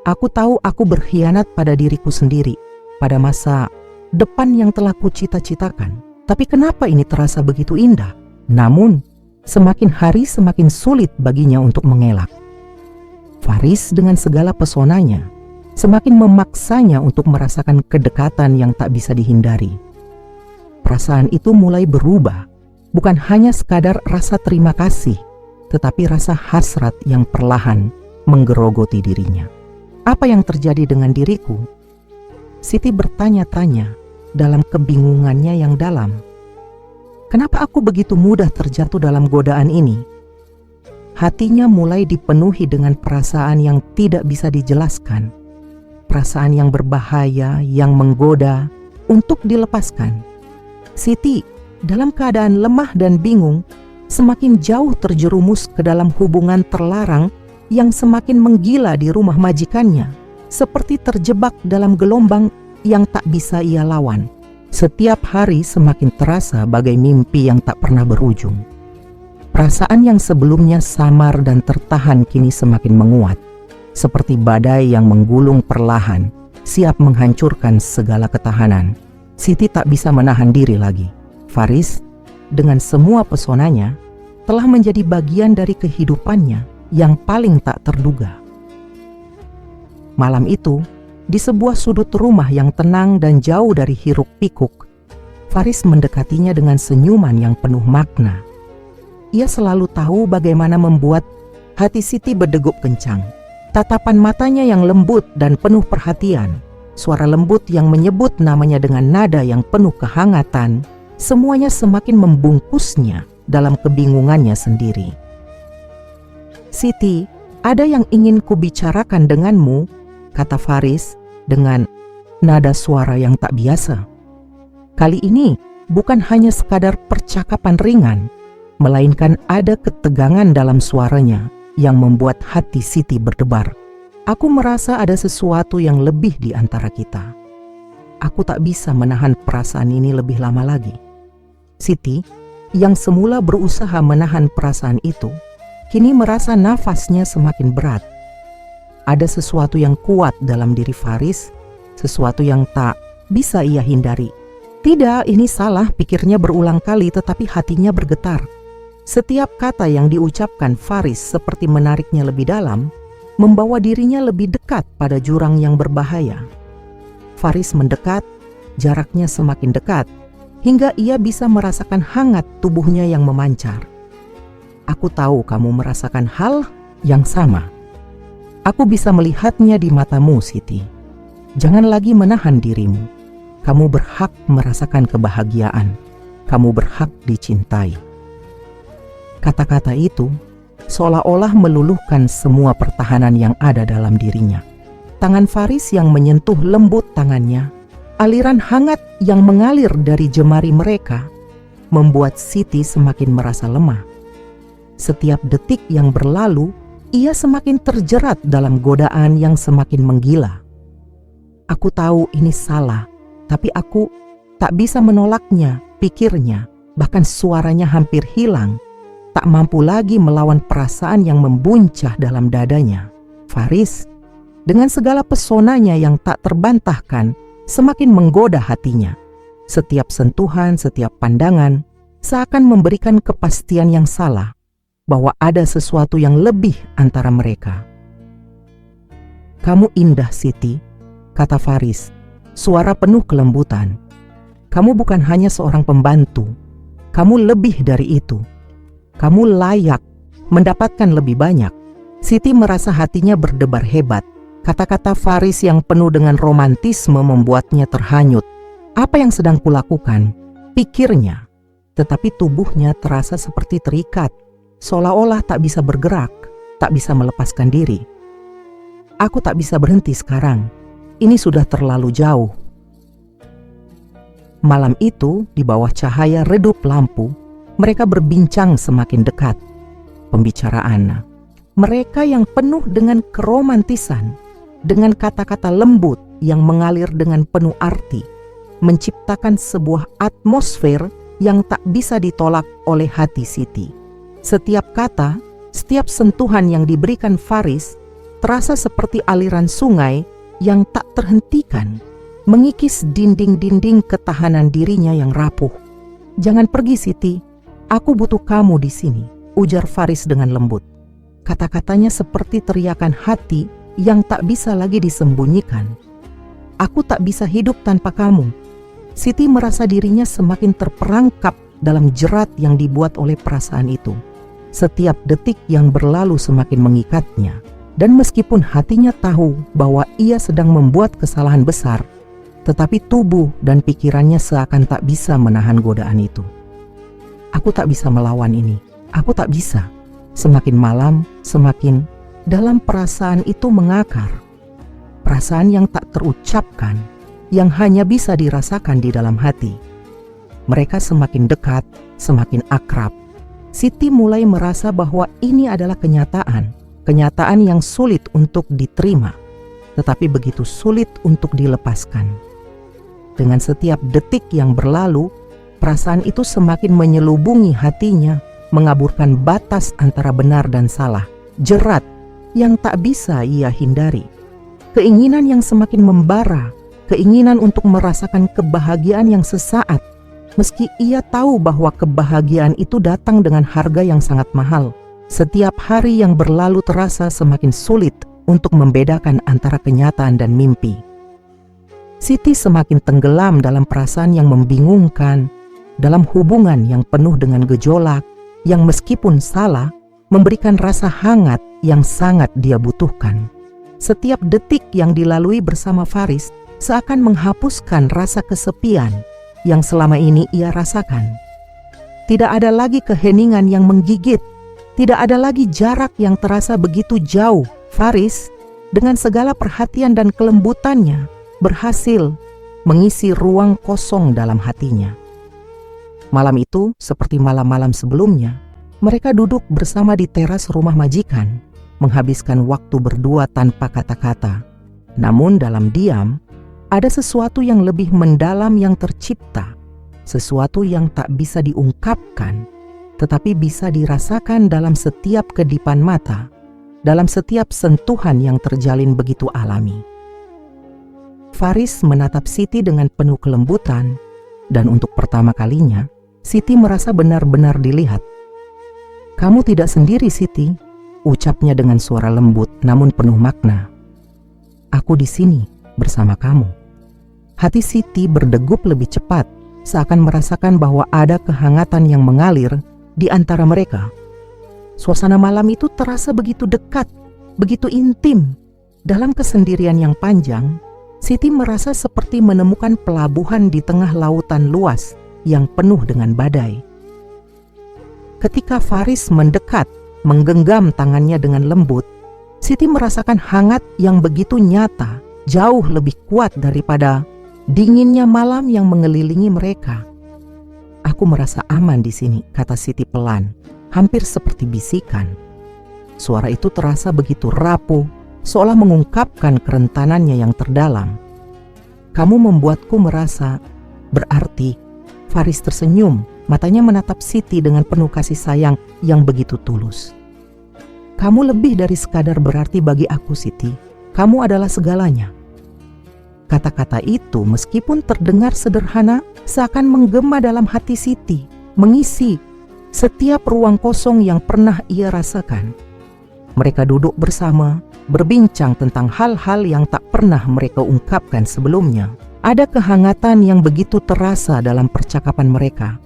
Aku tahu aku berkhianat pada diriku sendiri, pada masa depan yang telah kucita-citakan. Tapi kenapa ini terasa begitu indah? Namun, semakin hari semakin sulit baginya untuk mengelak. Faris dengan segala pesonanya semakin memaksanya untuk merasakan kedekatan yang tak bisa dihindari. Perasaan itu mulai berubah, bukan hanya sekadar rasa terima kasih, tetapi rasa hasrat yang perlahan menggerogoti dirinya. Apa yang terjadi dengan diriku? Siti bertanya-tanya dalam kebingungannya yang dalam. Kenapa aku begitu mudah terjatuh dalam godaan ini? Hatinya mulai dipenuhi dengan perasaan yang tidak bisa dijelaskan. perasaan yang berbahaya, yang menggoda untuk dilepaskan. Siti, dalam keadaan lemah dan bingung, semakin jauh terjerumus ke dalam hubungan terlarang yang semakin menggila di rumah majikannya, seperti terjebak dalam gelombang yang tak bisa ia lawan. Setiap hari semakin terasa bagai mimpi yang tak pernah berujung. Perasaan yang sebelumnya samar dan tertahan kini semakin menguat, seperti badai yang menggulung perlahan, siap menghancurkan segala ketahanan. Siti tak bisa menahan diri lagi. Faris, dengan semua pesonanya, telah menjadi bagian dari kehidupannya yang paling tak terduga. Malam itu, di sebuah sudut rumah yang tenang dan jauh dari hiruk-pikuk, Faris mendekatinya dengan senyuman yang penuh makna. Ia selalu tahu bagaimana membuat hati Siti berdegup kencang. Tatapan matanya yang lembut dan penuh perhatian, suara lembut yang menyebut namanya dengan nada yang penuh kehangatan, semuanya semakin membungkusnya dalam kebingungannya sendiri. "Siti, ada yang ingin kubicarakan denganmu," kata Faris dengan nada suara yang tak biasa. Kali ini bukan hanya sekadar percakapan ringan, melainkan ada ketegangan dalam suaranya yang membuat hati Siti berdebar. "Aku merasa ada sesuatu yang lebih di antara kita. Aku tak bisa menahan perasaan ini lebih lama lagi." Siti, yang semula berusaha menahan perasaan itu, kini merasa nafasnya semakin berat. Ada sesuatu yang kuat dalam diri Faris, sesuatu yang tak bisa ia hindari. "Tidak, ini salah," pikirnya berulang kali, tetapi hatinya bergetar. Setiap kata yang diucapkan Faris seperti menariknya lebih dalam, membawa dirinya lebih dekat pada jurang yang berbahaya. Faris mendekat, jaraknya semakin dekat, hingga ia bisa merasakan hangat tubuhnya yang memancar. "Aku tahu kamu merasakan hal yang sama. Aku bisa melihatnya di matamu, Siti. Jangan lagi menahan dirimu. Kamu berhak merasakan kebahagiaan. Kamu berhak dicintai." Kata-kata itu seolah-olah meluluhkan semua pertahanan yang ada dalam dirinya. Tangan Faris yang menyentuh lembut tangannya, aliran hangat yang mengalir dari jemari mereka, membuat Siti semakin merasa lemah. Setiap detik yang berlalu, ia semakin terjerat dalam godaan yang semakin menggila. "Aku tahu ini salah, tapi aku tak bisa menolaknya," pikirnya, bahkan suaranya hampir hilang. Tak mampu lagi melawan perasaan yang membuncah dalam dadanya. Faris, dengan segala pesonanya yang tak terbantahkan, semakin menggoda hatinya. Setiap sentuhan, setiap pandangan, seakan memberikan kepastian yang salah, bahwa ada sesuatu yang lebih antara mereka. "Kamu indah, Siti," kata Faris, suara penuh kelembutan. "Kamu bukan hanya seorang pembantu, kamu lebih dari itu. Kamu layak mendapatkan lebih banyak." Siti merasa hatinya berdebar hebat. Kata-kata Faris yang penuh dengan romantisme membuatnya terhanyut. "Apa yang sedang kulakukan?" pikirnya. Tetapi tubuhnya terasa seperti terikat, seolah-olah tak bisa bergerak, tak bisa melepaskan diri. "Aku tak bisa berhenti sekarang. Ini sudah terlalu jauh." Malam itu, di bawah cahaya redup lampu, mereka berbincang semakin dekat. Pembicaraan mereka yang penuh dengan keromantisan, dengan kata-kata lembut yang mengalir dengan penuh arti, menciptakan sebuah atmosfer yang tak bisa ditolak oleh hati Siti. Setiap kata, setiap sentuhan yang diberikan Faris terasa seperti aliran sungai yang tak terhentikan, mengikis dinding-dinding ketahanan dirinya yang rapuh. "Jangan pergi, Siti. Aku butuh kamu di sini," ujar Faris dengan lembut. Kata-katanya seperti teriakan hati yang tak bisa lagi disembunyikan. "Aku tak bisa hidup tanpa kamu." Siti merasa dirinya semakin terperangkap dalam jerat yang dibuat oleh perasaan itu. Setiap detik yang berlalu semakin mengikatnya. Dan meskipun hatinya tahu bahwa ia sedang membuat kesalahan besar, tetapi tubuh dan pikirannya seakan tak bisa menahan godaan itu. "Aku tak bisa melawan ini. Aku tak bisa." Semakin malam, semakin dalam perasaan itu mengakar. Perasaan yang tak terucapkan, yang hanya bisa dirasakan di dalam hati. Mereka semakin dekat, semakin akrab. Siti mulai merasa bahwa ini adalah kenyataan yang sulit untuk diterima, tetapi begitu sulit untuk dilepaskan. Dengan setiap detik yang berlalu, perasaan itu semakin menyelubungi hatinya, mengaburkan batas antara benar dan salah, jerat yang tak bisa ia hindari. Keinginan yang semakin membara, keinginan untuk merasakan kebahagiaan yang sesaat, meski ia tahu bahwa kebahagiaan itu datang dengan harga yang sangat mahal. Setiap hari yang berlalu terasa semakin sulit untuk membedakan antara kenyataan dan mimpi. Siti semakin tenggelam dalam perasaan yang membingungkan, dalam hubungan yang penuh dengan gejolak, yang meskipun salah, memberikan rasa hangat yang sangat dia butuhkan. Setiap detik yang dilalui bersama Faris seakan menghapuskan rasa kesepian yang selama ini ia rasakan. Tidak ada lagi keheningan yang menggigit, tidak ada lagi jarak yang terasa begitu jauh. Faris, dengan segala perhatian dan kelembutannya, berhasil mengisi ruang kosong dalam hatinya. Malam itu, seperti malam-malam sebelumnya, mereka duduk bersama di teras rumah majikan, menghabiskan waktu berdua tanpa kata-kata. Namun dalam diam, ada sesuatu yang lebih mendalam yang tercipta, sesuatu yang tak bisa diungkapkan, tetapi bisa dirasakan dalam setiap kedipan mata, dalam setiap sentuhan yang terjalin begitu alami. Faris menatap Siti dengan penuh kelembutan, dan untuk pertama kalinya, Siti merasa benar-benar dilihat. "Kamu tidak sendiri, Siti," ucapnya dengan suara lembut namun penuh makna. "Aku di sini bersama kamu." Hati Siti berdegup lebih cepat, seakan merasakan bahwa ada kehangatan yang mengalir di antara mereka. Suasana malam itu terasa begitu dekat, begitu intim. Dalam kesendirian yang panjang, Siti merasa seperti menemukan pelabuhan di tengah lautan luas yang penuh dengan badai. Ketika Faris mendekat, menggenggam tangannya dengan lembut, Siti merasakan hangat yang begitu nyata, jauh lebih kuat daripada dinginnya malam yang mengelilingi mereka. "Aku merasa aman di sini," kata Siti pelan, hampir seperti bisikan. Suara itu terasa begitu rapuh, seolah mengungkapkan kerentanannya yang terdalam. "Kamu membuatku merasa berarti." Faris tersenyum, matanya menatap Siti dengan penuh kasih sayang yang begitu tulus. "Kamu lebih dari sekadar berarti bagi aku, Siti. Kamu adalah segalanya." Kata-kata itu meskipun terdengar sederhana, seakan menggema dalam hati Siti, mengisi setiap ruang kosong yang pernah ia rasakan. Mereka duduk bersama, berbincang tentang hal-hal yang tak pernah mereka ungkapkan sebelumnya. Ada kehangatan yang begitu terasa dalam percakapan mereka,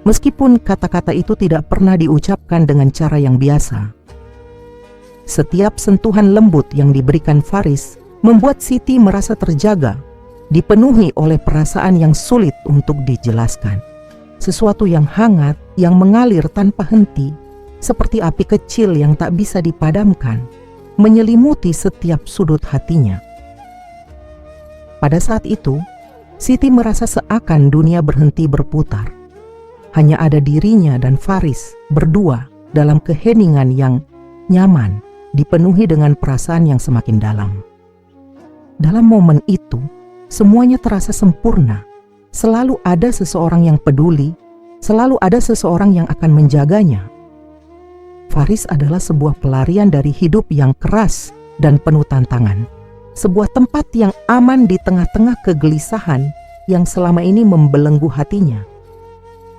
meskipun kata-kata itu tidak pernah diucapkan dengan cara yang biasa. Setiap sentuhan lembut yang diberikan Faris membuat Siti merasa terjaga, dipenuhi oleh perasaan yang sulit untuk dijelaskan. Sesuatu yang hangat, yang mengalir tanpa henti, seperti api kecil yang tak bisa dipadamkan, menyelimuti setiap sudut hatinya. Pada saat itu, Siti merasa seakan dunia berhenti berputar. Hanya ada dirinya dan Faris berdua dalam keheningan yang nyaman, dipenuhi dengan perasaan yang semakin dalam. Dalam momen itu, semuanya terasa sempurna. Selalu ada seseorang yang peduli, selalu ada seseorang yang akan menjaganya. Faris adalah sebuah pelarian dari hidup yang keras dan penuh tantangan. Sebuah tempat yang aman di tengah-tengah kegelisahan yang selama ini membelenggu hatinya.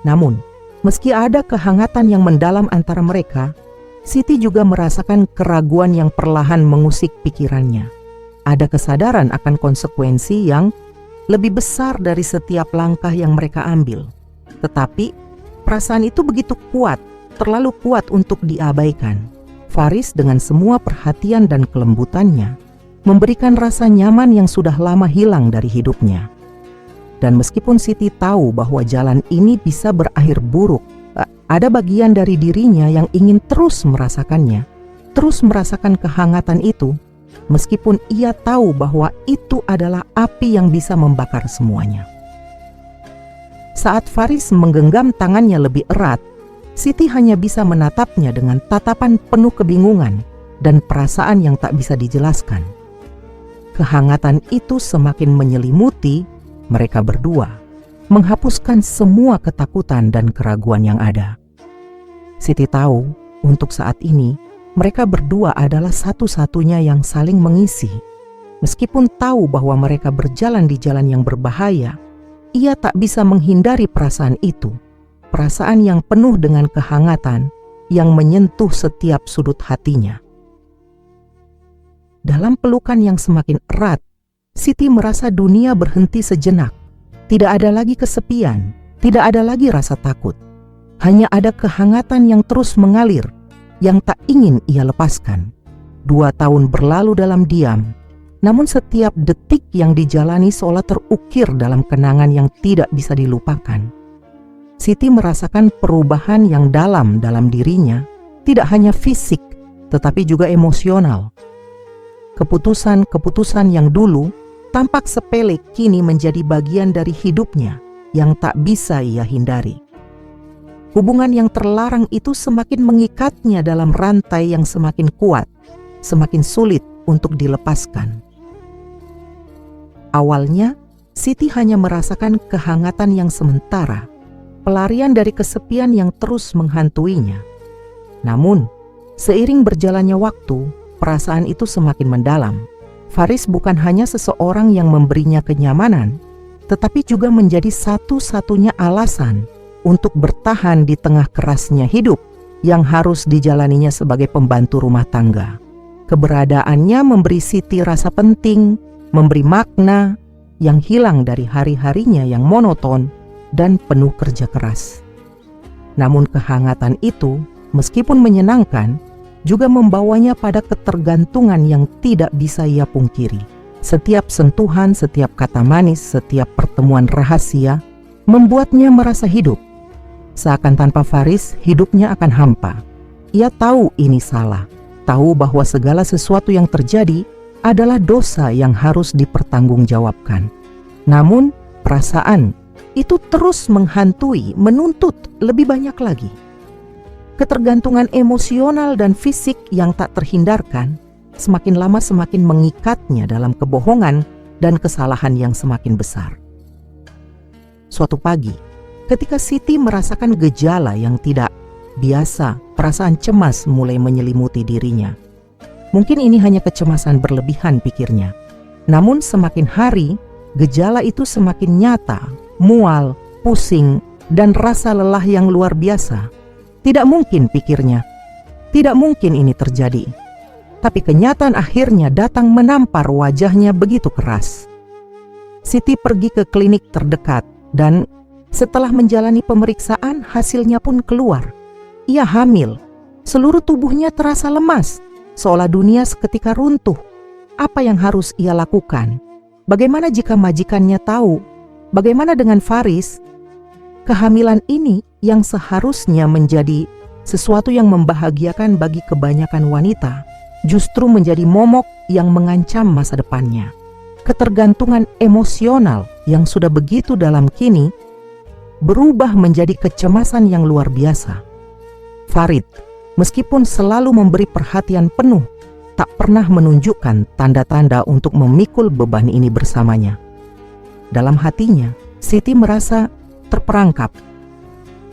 Namun, meski ada kehangatan yang mendalam antara mereka, Siti juga merasakan keraguan yang perlahan mengusik pikirannya. Ada kesadaran akan konsekuensi yang lebih besar dari setiap langkah yang mereka ambil. Tetapi perasaan itu begitu kuat, terlalu kuat untuk diabaikan. Faris dengan semua perhatian dan kelembutannya memberikan rasa nyaman yang sudah lama hilang dari hidupnya. Dan meskipun Siti tahu bahwa jalan ini bisa berakhir buruk, ada bagian dari dirinya yang ingin terus merasakannya, terus merasakan kehangatan itu, meskipun ia tahu bahwa itu adalah api yang bisa membakar semuanya. Saat Faris menggenggam tangannya lebih erat, Siti hanya bisa menatapnya dengan tatapan penuh kebingungan dan perasaan yang tak bisa dijelaskan. Kehangatan itu semakin menyelimuti mereka berdua, menghapuskan semua ketakutan dan keraguan yang ada. Siti tahu untuk saat ini mereka berdua adalah satu-satunya yang saling mengisi. Meskipun tahu bahwa mereka berjalan di jalan yang berbahaya, ia tak bisa menghindari perasaan itu. Perasaan yang penuh dengan kehangatan yang menyentuh setiap sudut hatinya. Dalam pelukan yang semakin erat, Siti merasa dunia berhenti sejenak. Tidak ada lagi kesepian, tidak ada lagi rasa takut. Hanya ada kehangatan yang terus mengalir, yang tak ingin ia lepaskan. 2 tahun berlalu dalam diam, namun setiap detik yang dijalani seolah terukir dalam kenangan yang tidak bisa dilupakan. Siti merasakan perubahan yang dalam dirinya, tidak hanya fisik, tetapi juga emosional. Keputusan-keputusan yang dulu tampak sepele kini menjadi bagian dari hidupnya yang tak bisa ia hindari. Hubungan yang terlarang itu semakin mengikatnya dalam rantai yang semakin kuat, semakin sulit untuk dilepaskan. Awalnya, Siti hanya merasakan kehangatan yang sementara, pelarian dari kesepian yang terus menghantuinya. Namun, seiring berjalannya waktu, perasaan itu semakin mendalam. Faris bukan hanya seseorang yang memberinya kenyamanan, tetapi juga menjadi satu-satunya alasan untuk bertahan di tengah kerasnya hidup yang harus dijalaninya sebagai pembantu rumah tangga. Keberadaannya memberi Siti rasa penting, memberi makna yang hilang dari hari-harinya yang monoton dan penuh kerja keras. Namun kehangatan itu, meskipun menyenangkan, juga membawanya pada ketergantungan yang tidak bisa ia pungkiri. Setiap sentuhan, setiap kata manis, setiap pertemuan rahasia membuatnya merasa hidup. Seakan tanpa Faris, hidupnya akan hampa. Ia tahu ini salah, tahu bahwa segala sesuatu yang terjadi adalah dosa yang harus dipertanggungjawabkan. Namun, perasaan itu terus menghantui, menuntut lebih banyak lagi. Ketergantungan emosional dan fisik yang tak terhindarkan semakin lama semakin mengikatnya dalam kebohongan dan kesalahan yang semakin besar. Suatu pagi, ketika Siti merasakan gejala yang tidak biasa, perasaan cemas mulai menyelimuti dirinya. Mungkin ini hanya kecemasan berlebihan, pikirnya. Namun semakin hari, gejala itu semakin nyata, mual, pusing, dan rasa lelah yang luar biasa. Tidak mungkin, pikirnya. Tidak mungkin ini terjadi. Tapi kenyataan akhirnya datang menampar wajahnya begitu keras. Siti pergi ke klinik terdekat dan setelah menjalani pemeriksaan hasilnya pun keluar. Ia hamil. Seluruh tubuhnya terasa lemas, seolah dunia seketika runtuh. Apa yang harus ia lakukan? Bagaimana jika majikannya tahu? Bagaimana dengan Faris? Kehamilan ini yang seharusnya menjadi sesuatu yang membahagiakan bagi kebanyakan wanita, justru menjadi momok yang mengancam masa depannya. Ketergantungan emosional yang sudah begitu dalam kini berubah menjadi kecemasan yang luar biasa. Farid, meskipun selalu memberi perhatian penuh, tak pernah menunjukkan tanda-tanda untuk memikul beban ini bersamanya. Dalam hatinya, Siti merasa terperangkap.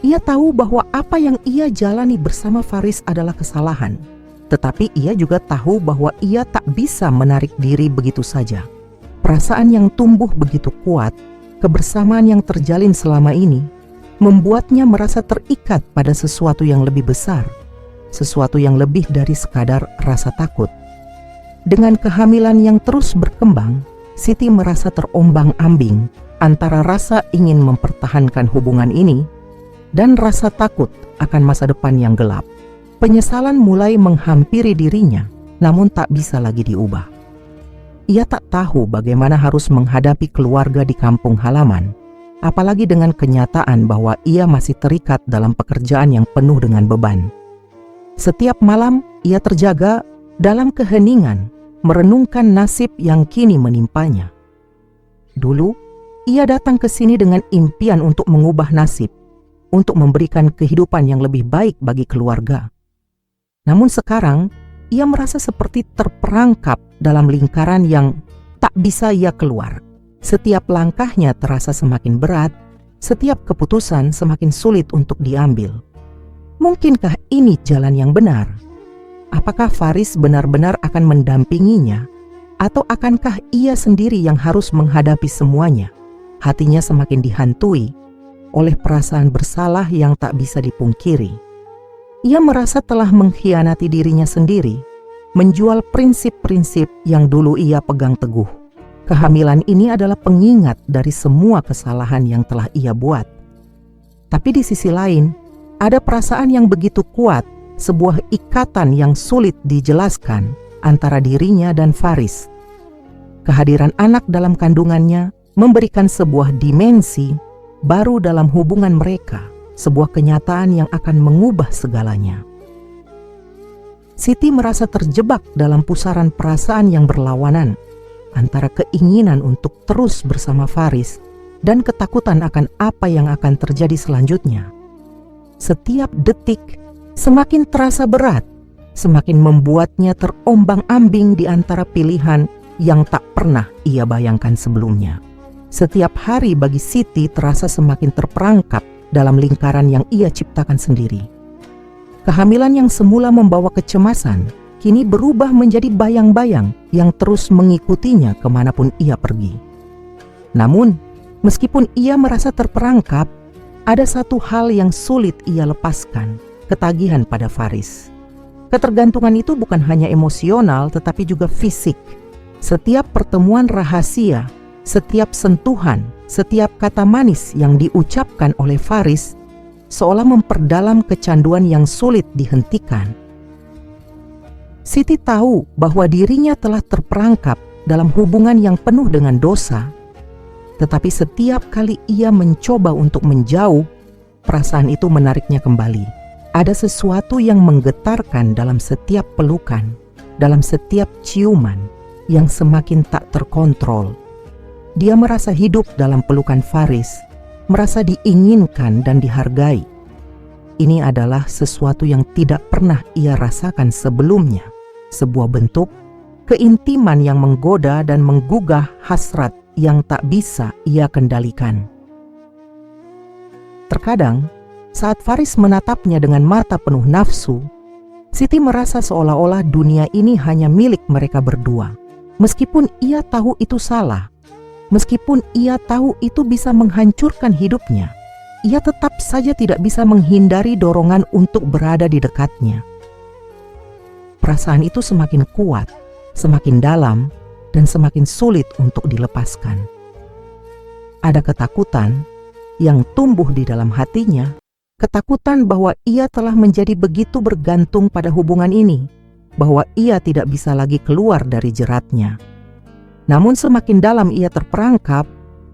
Ia tahu bahwa apa yang ia jalani bersama Faris adalah kesalahan, tetapi ia juga tahu bahwa ia tak bisa menarik diri begitu saja. Perasaan yang tumbuh begitu kuat, kebersamaan yang terjalin selama ini, membuatnya merasa terikat pada sesuatu yang lebih besar, sesuatu yang lebih dari sekadar rasa takut. Dengan kehamilan yang terus berkembang, Siti merasa terombang-ambing antara rasa ingin mempertahankan hubungan ini dan rasa takut akan masa depan yang gelap. Penyesalan mulai menghampiri dirinya, namun tak bisa lagi diubah. Ia tak tahu bagaimana harus menghadapi keluarga di kampung halaman, apalagi dengan kenyataan bahwa ia masih terikat dalam pekerjaan yang penuh dengan beban. Setiap malam ia terjaga dalam keheningan, merenungkan nasib yang kini menimpanya. Dulu, ia datang ke sini dengan impian untuk mengubah nasib, untuk memberikan kehidupan yang lebih baik bagi keluarga. Namun sekarang, ia merasa seperti terperangkap dalam lingkaran yang tak bisa ia keluar. Setiap langkahnya terasa semakin berat, setiap keputusan semakin sulit untuk diambil. Mungkinkah ini jalan yang benar? Apakah Faris benar-benar akan mendampinginya? Atau akankah ia sendiri yang harus menghadapi semuanya? Hatinya semakin dihantui oleh perasaan bersalah yang tak bisa dipungkiri. Ia merasa telah mengkhianati dirinya sendiri, menjual prinsip-prinsip yang dulu ia pegang teguh. Kehamilan ini adalah pengingat dari semua kesalahan yang telah ia buat. Tapi di sisi lain, ada perasaan yang begitu kuat, sebuah ikatan yang sulit dijelaskan antara dirinya dan Faris. Kehadiran anak dalam kandungannya memberikan sebuah dimensi baru dalam hubungan mereka, sebuah kenyataan yang akan mengubah segalanya. Siti merasa terjebak dalam pusaran perasaan yang berlawanan antara keinginan untuk terus bersama Faris dan ketakutan akan apa yang akan terjadi selanjutnya. Setiap detik semakin terasa berat, semakin membuatnya terombang-ambing di antara pilihan yang tak pernah ia bayangkan sebelumnya. Setiap hari bagi Siti terasa semakin terperangkap dalam lingkaran yang ia ciptakan sendiri. Kehamilan yang semula membawa kecemasan, kini berubah menjadi bayang-bayang yang terus mengikutinya kemanapun ia pergi. Namun, meskipun ia merasa terperangkap, ada satu hal yang sulit ia lepaskan, ketagihan pada Faris. Ketergantungan itu bukan hanya emosional tetapi juga fisik. Setiap pertemuan rahasia, setiap sentuhan, setiap kata manis yang diucapkan oleh Faris seolah memperdalam kecanduan yang sulit dihentikan. Siti tahu bahwa dirinya telah terperangkap dalam hubungan yang penuh dengan dosa, tetapi setiap kali ia mencoba untuk menjauh, perasaan itu menariknya kembali. Ada sesuatu yang menggetarkan dalam setiap pelukan, dalam setiap ciuman yang semakin tak terkontrol. Dia merasa hidup dalam pelukan Faris, merasa diinginkan dan dihargai. Ini adalah sesuatu yang tidak pernah ia rasakan sebelumnya. Sebuah bentuk keintiman yang menggoda dan menggugah hasrat yang tak bisa ia kendalikan. Terkadang, saat Faris menatapnya dengan mata penuh nafsu, Siti merasa seolah-olah dunia ini hanya milik mereka berdua. Meskipun ia tahu itu salah, meskipun ia tahu itu bisa menghancurkan hidupnya, ia tetap saja tidak bisa menghindari dorongan untuk berada di dekatnya. Perasaan itu semakin kuat, semakin dalam, dan semakin sulit untuk dilepaskan. Ada ketakutan yang tumbuh di dalam hatinya, ketakutan bahwa ia telah menjadi begitu bergantung pada hubungan ini, bahwa ia tidak bisa lagi keluar dari jeratnya. Namun semakin dalam ia terperangkap,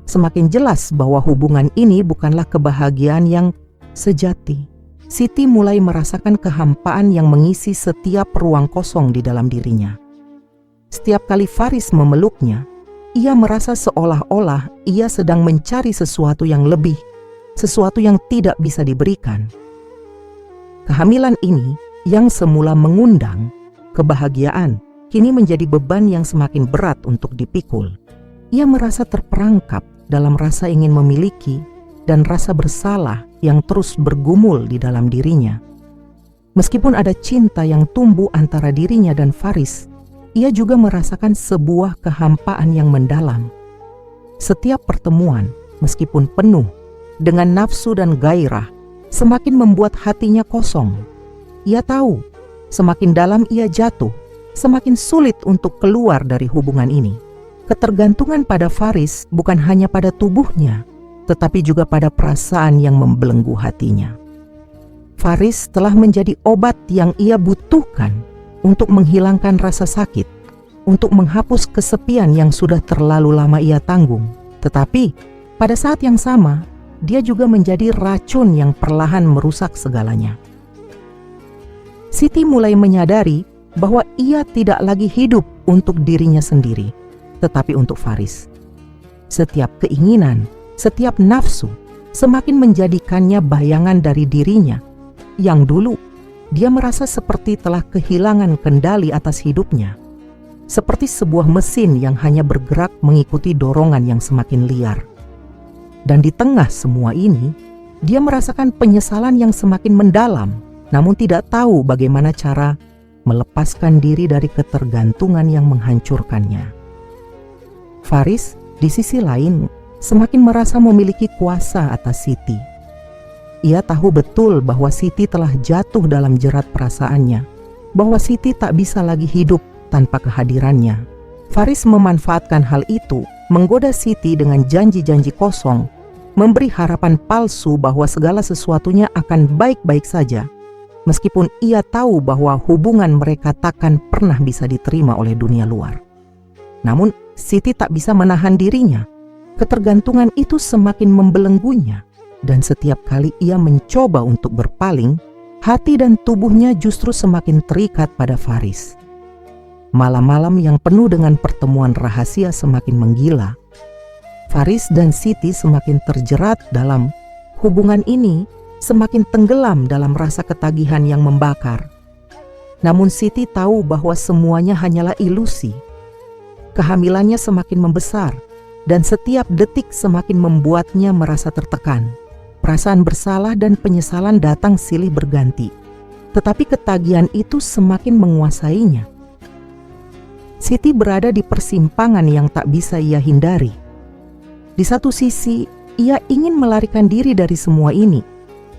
semakin jelas bahwa hubungan ini bukanlah kebahagiaan yang sejati. Siti mulai merasakan kehampaan yang mengisi setiap ruang kosong di dalam dirinya. Setiap kali Faris memeluknya, ia merasa seolah-olah ia sedang mencari sesuatu yang lebih, sesuatu yang tidak bisa diberikan. Kehamilan ini yang semula mengundang kebahagiaan, kini menjadi beban yang semakin berat untuk dipikul. Ia merasa terperangkap dalam rasa ingin memiliki dan rasa bersalah yang terus bergumul di dalam dirinya. Meskipun ada cinta yang tumbuh antara dirinya dan Faris, ia juga merasakan sebuah kehampaan yang mendalam. Setiap pertemuan, meskipun penuh dengan nafsu dan gairah, semakin membuat hatinya kosong. Ia tahu, semakin dalam ia jatuh, semakin sulit untuk keluar dari hubungan ini. Ketergantungan pada Faris bukan hanya pada tubuhnya, tetapi juga pada perasaan yang membelenggu hatinya. Faris telah menjadi obat yang ia butuhkan untuk menghilangkan rasa sakit, untuk menghapus kesepian yang sudah terlalu lama ia tanggung. Tetapi pada saat yang sama, dia juga menjadi racun yang perlahan merusak segalanya. Siti mulai menyadari bahwa ia tidak lagi hidup untuk dirinya sendiri, tetapi untuk Faris. Setiap keinginan, setiap nafsu semakin menjadikannya bayangan dari dirinya yang dulu dia merasa seperti telah kehilangan kendali atas hidupnya, seperti sebuah mesin yang hanya bergerak mengikuti dorongan yang semakin liar. Dan di tengah semua ini, dia merasakan penyesalan yang semakin mendalam, namun tidak tahu bagaimana cara melepaskan diri dari ketergantungan yang menghancurkannya. Faris, di sisi lain, semakin merasa memiliki kuasa atas Siti. Ia tahu betul bahwa Siti telah jatuh dalam jerat perasaannya, bahwa Siti tak bisa lagi hidup tanpa kehadirannya. Faris memanfaatkan hal itu, menggoda Siti dengan janji-janji kosong, memberi harapan palsu bahwa segala sesuatunya akan baik-baik saja, meskipun ia tahu bahwa hubungan mereka takkan pernah bisa diterima oleh dunia luar. Namun, Siti tak bisa menahan dirinya. Ketergantungan itu semakin membelenggunya, dan setiap kali ia mencoba untuk berpaling, hati dan tubuhnya justru semakin terikat pada Faris. Malam-malam yang penuh dengan pertemuan rahasia semakin menggila. Faris dan Siti semakin terjerat dalam hubungan ini, semakin tenggelam dalam rasa ketagihan yang membakar. Namun Siti tahu bahwa semuanya hanyalah ilusi. Kehamilannya semakin membesar, dan setiap detik semakin membuatnya merasa tertekan. Perasaan bersalah dan penyesalan datang silih berganti, tetapi ketagihan itu semakin menguasainya. Siti berada di persimpangan yang tak bisa ia hindari. Di satu sisi, ia ingin melarikan diri dari semua ini,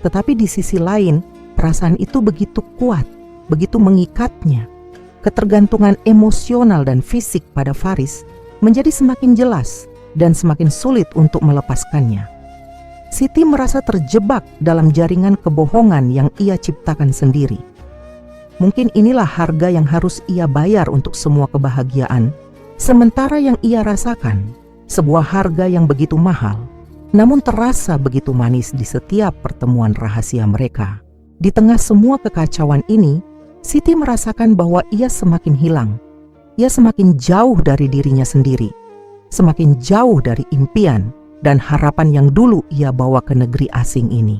tetapi di sisi lain, perasaan itu begitu kuat, begitu mengikatnya. Ketergantungan emosional dan fisik pada Faris menjadi semakin jelas dan semakin sulit untuk melepaskannya. Siti merasa terjebak dalam jaringan kebohongan yang ia ciptakan sendiri. Mungkin inilah harga yang harus ia bayar untuk semua kebahagiaan, sementara yang ia rasakan, sebuah harga yang begitu mahal, namun terasa begitu manis di setiap pertemuan rahasia mereka. Di tengah semua kekacauan ini, Siti merasakan bahwa ia semakin hilang. Ia semakin jauh dari dirinya sendiri, semakin jauh dari impian dan harapan yang dulu ia bawa ke negeri asing ini.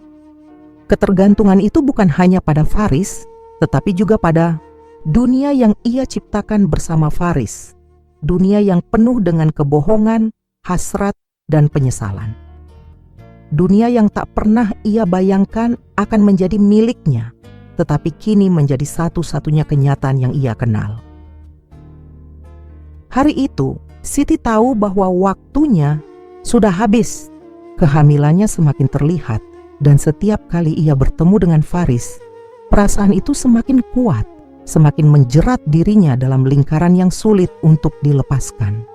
Ketergantungan itu bukan hanya pada Faris, tetapi juga pada dunia yang ia ciptakan bersama Faris. Dunia yang penuh dengan kebohongan, hasrat, dan penyesalan. Dunia yang tak pernah ia bayangkan akan menjadi miliknya, tetapi kini menjadi satu-satunya kenyataan yang ia kenal. Hari itu, Siti tahu bahwa waktunya sudah habis. Kehamilannya semakin terlihat, dan setiap kali ia bertemu dengan Faris, perasaan itu semakin kuat, semakin menjerat dirinya dalam lingkaran yang sulit untuk dilepaskan.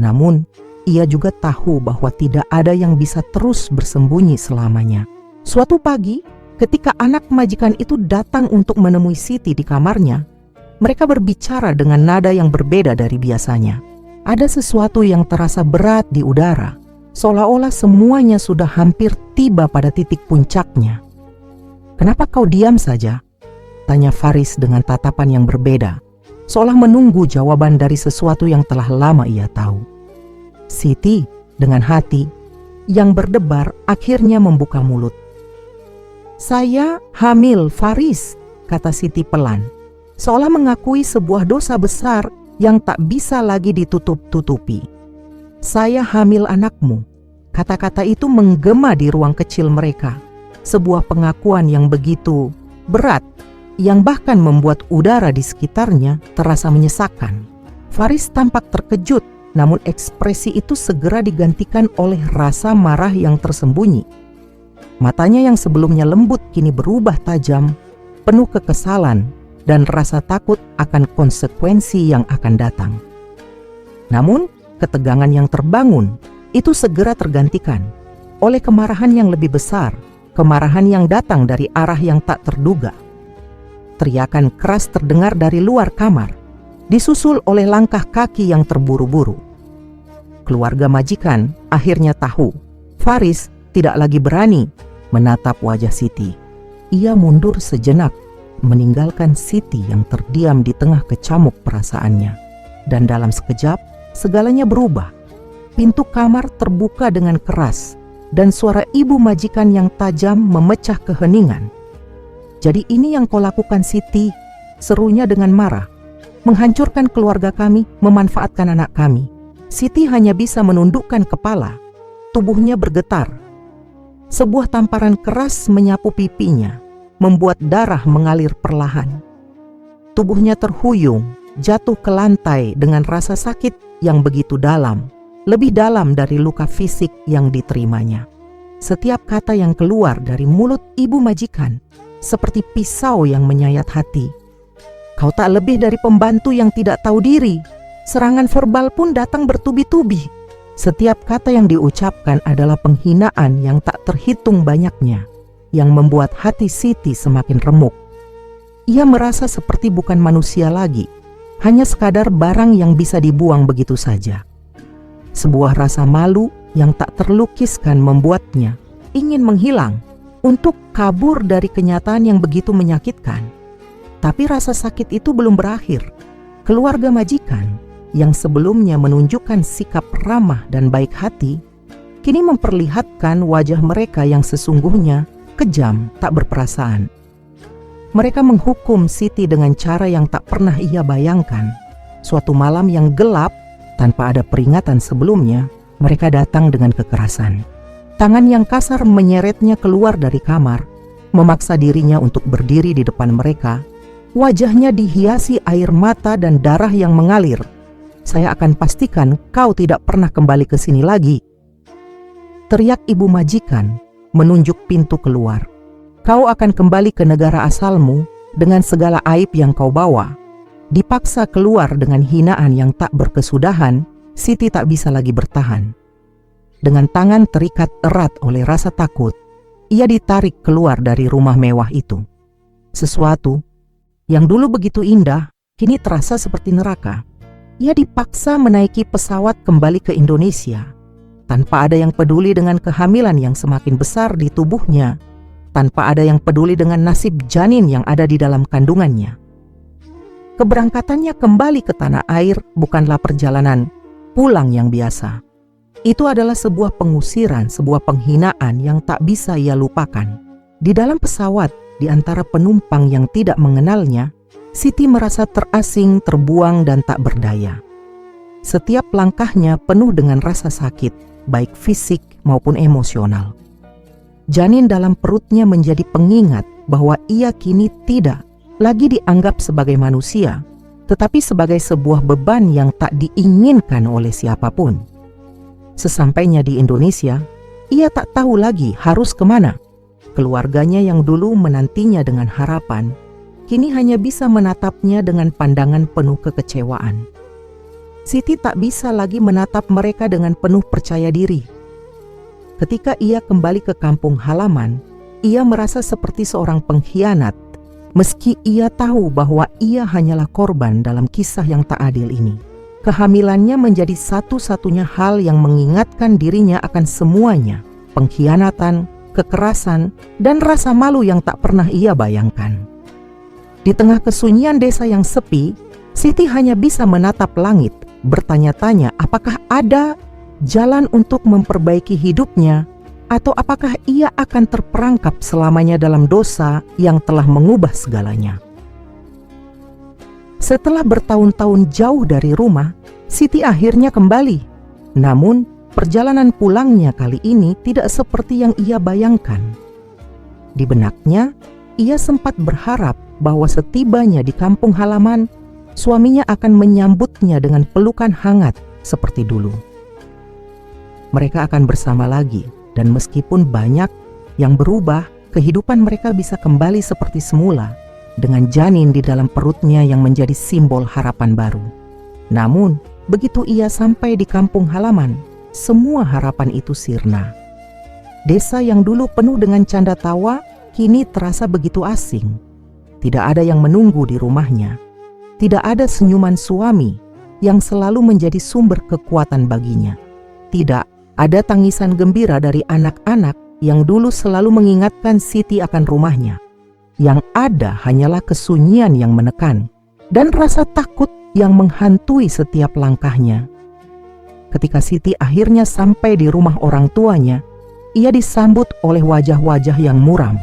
Namun, ia juga tahu bahwa tidak ada yang bisa terus bersembunyi selamanya. Suatu pagi, ketika anak majikan itu datang untuk menemui Siti di kamarnya, mereka berbicara dengan nada yang berbeda dari biasanya. Ada sesuatu yang terasa berat di udara, seolah-olah semuanya sudah hampir tiba pada titik puncaknya. "Kenapa kau diam saja?" tanya Faris dengan tatapan yang berbeda, seolah menunggu jawaban dari sesuatu yang telah lama ia tahu. Siti dengan hati yang berdebar akhirnya membuka mulut. "Saya hamil, Faris," kata Siti pelan, seolah mengakui sebuah dosa besar yang tak bisa lagi ditutup-tutupi. "Saya hamil anakmu." Kata-kata itu menggema di ruang kecil mereka, sebuah pengakuan yang begitu berat, yang bahkan membuat udara di sekitarnya terasa menyesakkan. Faris tampak terkejut, namun ekspresi itu segera digantikan oleh rasa marah yang tersembunyi. Matanya yang sebelumnya lembut kini berubah tajam, penuh kekesalan dan rasa takut akan konsekuensi yang akan datang. Namun, ketegangan yang terbangun itu segera tergantikan oleh kemarahan yang lebih besar, kemarahan yang datang dari arah yang tak terduga. Teriakan keras terdengar dari luar kamar, disusul oleh langkah kaki yang terburu-buru. Keluarga majikan akhirnya tahu Faris tidak lagi berani menatap wajah Siti. Ia mundur sejenak, meninggalkan Siti yang terdiam di tengah kecamuk perasaannya. Dan dalam sekejap, segalanya berubah. Pintu kamar terbuka dengan keras, dan suara ibu majikan yang tajam memecah keheningan. "Jadi ini yang kau lakukan, Siti," serunya dengan marah. "Menghancurkan keluarga kami, memanfaatkan anak kami." Siti hanya bisa menundukkan kepala. Tubuhnya bergetar. Sebuah tamparan keras menyapu pipinya, membuat darah mengalir perlahan. Tubuhnya terhuyung, jatuh ke lantai dengan rasa sakit yang begitu dalam, lebih dalam dari luka fisik yang diterimanya. Setiap kata yang keluar dari mulut ibu majikan seperti pisau yang menyayat hati. "Kau tak lebih dari pembantu yang tidak tahu diri." Serangan verbal pun datang bertubi-tubi. Setiap kata yang diucapkan adalah penghinaan yang tak terhitung banyaknya, yang membuat hati Siti semakin remuk. Ia merasa seperti bukan manusia lagi, hanya sekadar barang yang bisa dibuang begitu saja. Sebuah rasa malu yang tak terlukiskan membuatnya ingin menghilang untuk kabur dari kenyataan yang begitu menyakitkan. Tapi rasa sakit itu belum berakhir. Keluarga majikan yang sebelumnya menunjukkan sikap ramah dan baik hati, kini memperlihatkan wajah mereka yang sesungguhnya kejam, tak berperasaan. Mereka menghukum Siti dengan cara yang tak pernah ia bayangkan. Suatu malam yang gelap, tanpa ada peringatan sebelumnya, mereka datang dengan kekerasan. Tangan yang kasar menyeretnya keluar dari kamar, memaksa dirinya untuk berdiri di depan mereka. Wajahnya dihiasi air mata dan darah yang mengalir. "Saya akan pastikan kau tidak pernah kembali ke sini lagi," teriak ibu majikan menunjuk pintu keluar. "Kau akan kembali ke negara asalmu dengan segala aib yang kau bawa." Dipaksa keluar dengan hinaan yang tak berkesudahan, Siti tak bisa lagi bertahan. Dengan tangan terikat erat oleh rasa takut, ia ditarik keluar dari rumah mewah itu. Sesuatu yang dulu begitu indah, kini terasa seperti neraka. Ia dipaksa menaiki pesawat kembali ke Indonesia, tanpa ada yang peduli dengan kehamilan yang semakin besar di tubuhnya, tanpa ada yang peduli dengan nasib janin yang ada di dalam kandungannya. Keberangkatannya kembali ke tanah air bukanlah perjalanan pulang yang biasa. Itu adalah sebuah pengusiran, sebuah penghinaan yang tak bisa ia lupakan. Di dalam pesawat, di antara penumpang yang tidak mengenalnya, Siti merasa terasing, terbuang, dan tak berdaya. Setiap langkahnya penuh dengan rasa sakit, baik fisik maupun emosional. Janin dalam perutnya menjadi pengingat bahwa ia kini tidak lagi dianggap sebagai manusia, tetapi sebagai sebuah beban yang tak diinginkan oleh siapapun. Sesampainya di Indonesia, ia tak tahu lagi harus kemana. Keluarganya yang dulu menantinya dengan harapan, kini hanya bisa menatapnya dengan pandangan penuh kekecewaan. Siti tak bisa lagi menatap mereka dengan penuh percaya diri. Ketika ia kembali ke kampung halaman, ia merasa seperti seorang pengkhianat, meski ia tahu bahwa ia hanyalah korban dalam kisah yang tak adil ini. Kehamilannya menjadi satu-satunya hal yang mengingatkan dirinya akan semuanya, pengkhianatan, kekerasan, dan rasa malu yang tak pernah ia bayangkan. Di tengah kesunyian desa yang sepi, Siti hanya bisa menatap langit, bertanya-tanya apakah ada jalan untuk memperbaiki hidupnya, atau apakah ia akan terperangkap selamanya dalam dosa yang telah mengubah segalanya. Setelah bertahun-tahun jauh dari rumah, Siti akhirnya kembali. Namun, perjalanan pulangnya kali ini tidak seperti yang ia bayangkan. Di benaknya, ia sempat berharap bahwa setibanya di kampung halaman, suaminya akan menyambutnya dengan pelukan hangat seperti dulu. Mereka akan bersama lagi, dan meskipun banyak yang berubah, kehidupan mereka bisa kembali seperti semula, dengan janin di dalam perutnya yang menjadi simbol harapan baru. Namun, begitu ia sampai di kampung halaman, semua harapan itu sirna. Desa yang dulu penuh dengan canda tawa, kini terasa begitu asing. Tidak ada yang menunggu di rumahnya. Tidak ada senyuman suami yang selalu menjadi sumber kekuatan baginya. Tidak ada tangisan gembira dari anak-anak yang dulu selalu mengingatkan Siti akan rumahnya. Yang ada hanyalah kesunyian yang menekan dan rasa takut yang menghantui setiap langkahnya. Ketika Siti akhirnya sampai di rumah orang tuanya, ia disambut oleh wajah-wajah yang muram.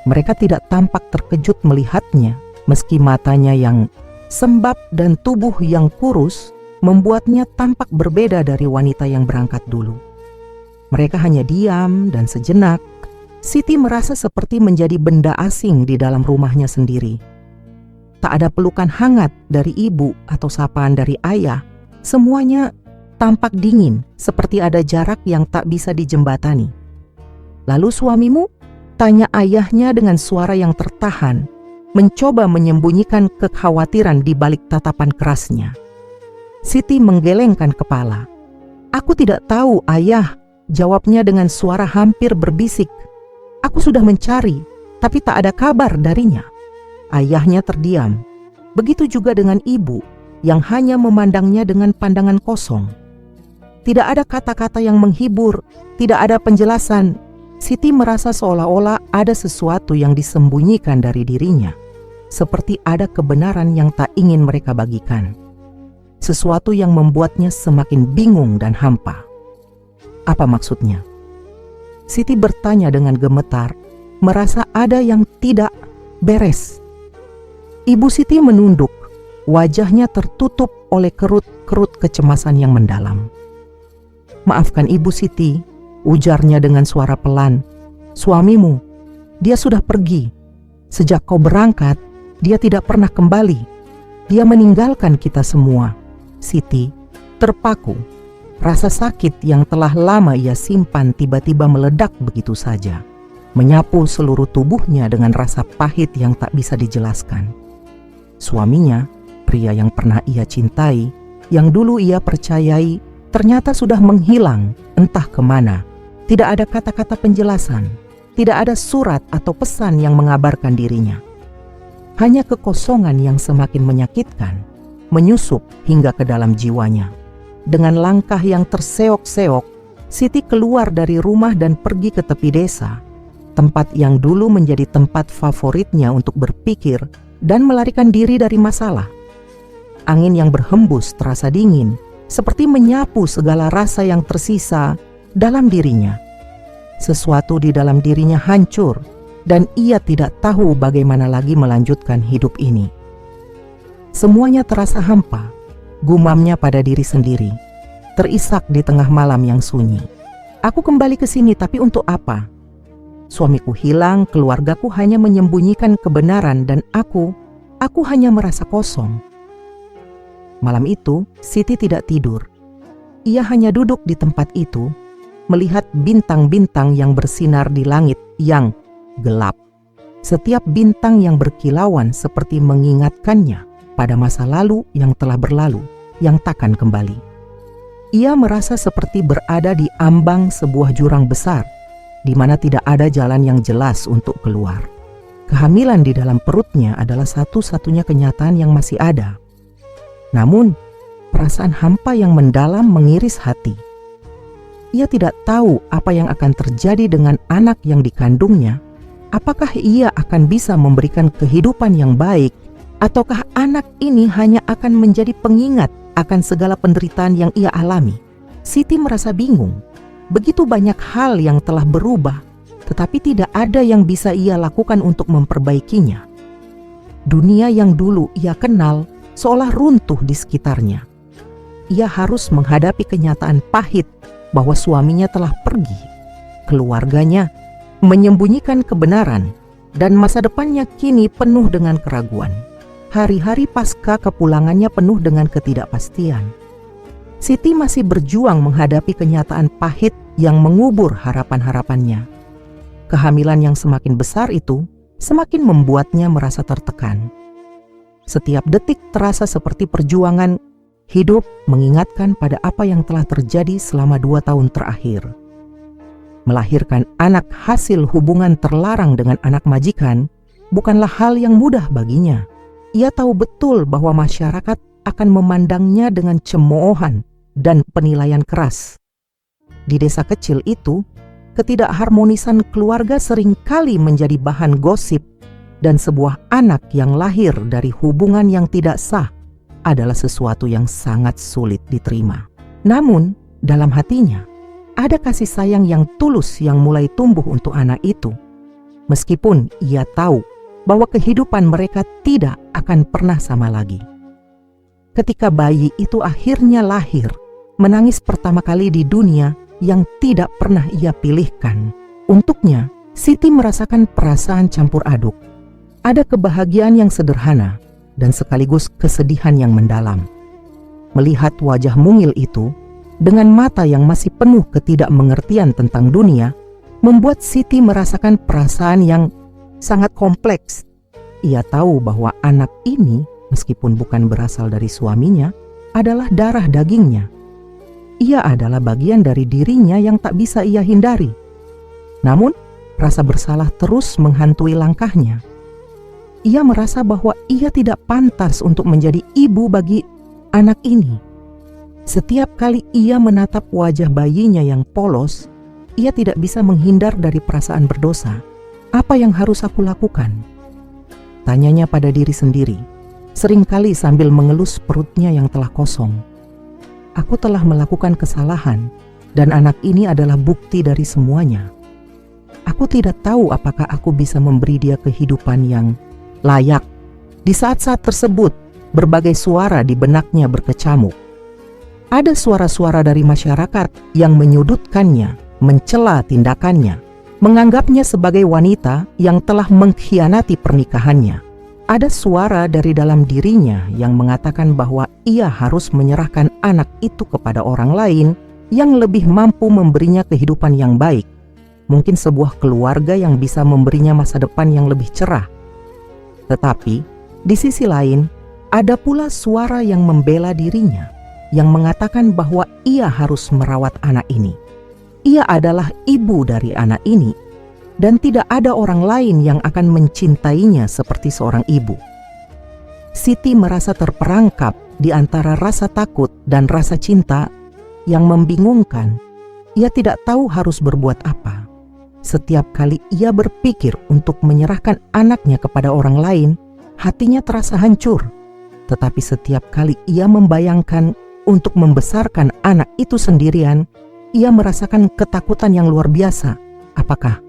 Mereka tidak tampak terkejut melihatnya, meski matanya yang sembab dan tubuh yang kurus membuatnya tampak berbeda dari wanita yang berangkat dulu. Mereka hanya diam dan sejenak. Siti merasa seperti menjadi benda asing di dalam rumahnya sendiri. Tak ada pelukan hangat dari ibu atau sapaan dari ayah. Semuanya tampak dingin, seperti ada jarak yang tak bisa dijembatani. "Lalu suamimu?" tanya ayahnya dengan suara yang tertahan, mencoba menyembunyikan kekhawatiran di balik tatapan kerasnya. Siti menggelengkan kepala. "Aku tidak tahu, ayah," jawabnya dengan suara hampir berbisik. "Aku sudah mencari, tapi tak ada kabar darinya." Ayahnya terdiam. Begitu juga dengan ibu yang hanya memandangnya dengan pandangan kosong. Tidak ada kata-kata yang menghibur, tidak ada penjelasan. Siti merasa seolah-olah ada sesuatu yang disembunyikan dari dirinya, seperti ada kebenaran yang tak ingin mereka bagikan. Sesuatu yang membuatnya semakin bingung dan hampa. Apa maksudnya? Siti bertanya dengan gemetar, merasa ada yang tidak beres. Ibu Siti menunduk, wajahnya tertutup oleh kerut-kerut kecemasan yang mendalam. "Maafkan Ibu Siti," ujarnya dengan suara pelan. "Suamimu, dia sudah pergi. Sejak kau berangkat, dia tidak pernah kembali. Dia meninggalkan kita semua." Siti terpaku. Rasa sakit yang telah lama ia simpan tiba-tiba meledak begitu saja, menyapu seluruh tubuhnya dengan rasa pahit yang tak bisa dijelaskan. Suaminya, pria yang pernah ia cintai, yang dulu ia percayai, ternyata sudah menghilang entah kemana. Tidak ada kata-kata penjelasan, tidak ada surat atau pesan yang mengabarkan dirinya. Hanya kekosongan yang semakin menyakitkan, menyusup hingga ke dalam jiwanya. Dengan langkah yang terseok-seok, Siti keluar dari rumah dan pergi ke tepi desa, tempat yang dulu menjadi tempat favoritnya untuk berpikir dan melarikan diri dari masalah. Angin yang berhembus terasa dingin, seperti menyapu segala rasa yang tersisa dalam dirinya. Sesuatu di dalam dirinya hancur, dan ia tidak tahu bagaimana lagi melanjutkan hidup ini. Semuanya terasa hampa, gumamnya pada diri sendiri, terisak di tengah malam yang sunyi. "Aku kembali ke sini, tapi untuk apa? Suamiku hilang, keluargaku hanya menyembunyikan kebenaran, dan aku hanya merasa kosong." Malam itu, Siti tidak tidur. Ia hanya duduk di tempat itu, melihat bintang-bintang yang bersinar di langit yang gelap. Setiap bintang yang berkilauan seperti mengingatkannya pada masa lalu yang telah berlalu, yang takkan kembali. Ia merasa seperti berada di ambang sebuah jurang besar, di mana tidak ada jalan yang jelas untuk keluar. Kehamilan di dalam perutnya adalah satu-satunya kenyataan yang masih ada. Namun, perasaan hampa yang mendalam mengiris hati. Ia tidak tahu apa yang akan terjadi dengan anak yang dikandungnya. Apakah ia akan bisa memberikan kehidupan yang baik, ataukah anak ini hanya akan menjadi pengingat akan segala penderitaan yang ia alami? Siti merasa bingung. Begitu banyak hal yang telah berubah, tetapi tidak ada yang bisa ia lakukan untuk memperbaikinya. Dunia yang dulu ia kenal seolah runtuh di sekitarnya. Ia harus menghadapi kenyataan pahit bahwa suaminya telah pergi. Keluarganya menyembunyikan kebenaran, dan masa depannya kini penuh dengan keraguan. Hari-hari pasca kepulangannya penuh dengan ketidakpastian. Siti masih berjuang menghadapi kenyataan pahit yang mengubur harapan-harapannya. Kehamilan yang semakin besar itu semakin membuatnya merasa tertekan. Setiap detik terasa seperti perjuangan. Hidup mengingatkan pada apa yang telah terjadi selama 2 tahun terakhir. Melahirkan anak hasil hubungan terlarang dengan anak majikan bukanlah hal yang mudah baginya. Ia tahu betul bahwa masyarakat akan memandangnya dengan cemoohan dan penilaian keras. Di desa kecil itu, ketidakharmonisan keluarga seringkali menjadi bahan gosip, dan sebuah anak yang lahir dari hubungan yang tidak sah adalah sesuatu yang sangat sulit diterima. Namun, dalam hatinya, ada kasih sayang yang tulus yang mulai tumbuh untuk anak itu. Meskipun ia tahu bahwa kehidupan mereka tidak akan pernah sama lagi. Ketika bayi itu akhirnya lahir, menangis pertama kali di dunia yang tidak pernah ia pilihkan. Untuknya, Siti merasakan perasaan campur aduk. Ada kebahagiaan yang sederhana dan sekaligus kesedihan yang mendalam. Melihat wajah mungil itu, dengan mata yang masih penuh ketidakmengertian tentang dunia, membuat Siti merasakan perasaan yang sangat kompleks. Ia tahu bahwa anak ini, meskipun bukan berasal dari suaminya, adalah darah dagingnya. Ia adalah bagian dari dirinya yang tak bisa ia hindari. Namun, rasa bersalah terus menghantui langkahnya. Ia merasa bahwa ia tidak pantas untuk menjadi ibu bagi anak ini. Setiap kali ia menatap wajah bayinya yang polos, ia tidak bisa menghindar dari perasaan berdosa. Apa yang harus aku lakukan? Tanyanya pada diri sendiri, seringkali sambil mengelus perutnya yang telah kosong. Aku telah melakukan kesalahan, dan anak ini adalah bukti dari semuanya. Aku tidak tahu apakah aku bisa memberi dia kehidupan yang layak. Di saat-saat tersebut, berbagai suara di benaknya berkecamuk. Ada suara-suara dari masyarakat yang menyudutkannya, mencela tindakannya, menganggapnya sebagai wanita yang telah mengkhianati pernikahannya. Ada suara dari dalam dirinya yang mengatakan bahwa ia harus menyerahkan anak itu kepada orang lain yang lebih mampu memberinya kehidupan yang baik. Mungkin sebuah keluarga yang bisa memberinya masa depan yang lebih cerah. Tetapi, di sisi lain, ada pula suara yang membela dirinya, yang mengatakan bahwa ia harus merawat anak ini. Ia adalah ibu dari anak ini, dan tidak ada orang lain yang akan mencintainya seperti seorang ibu. Siti merasa terperangkap di antara rasa takut dan rasa cinta yang membingungkan. Ia tidak tahu harus berbuat apa. Setiap kali ia berpikir untuk menyerahkan anaknya kepada orang lain, hatinya terasa hancur. Tetapi setiap kali ia membayangkan untuk membesarkan anak itu sendirian, ia merasakan ketakutan yang luar biasa. Apakah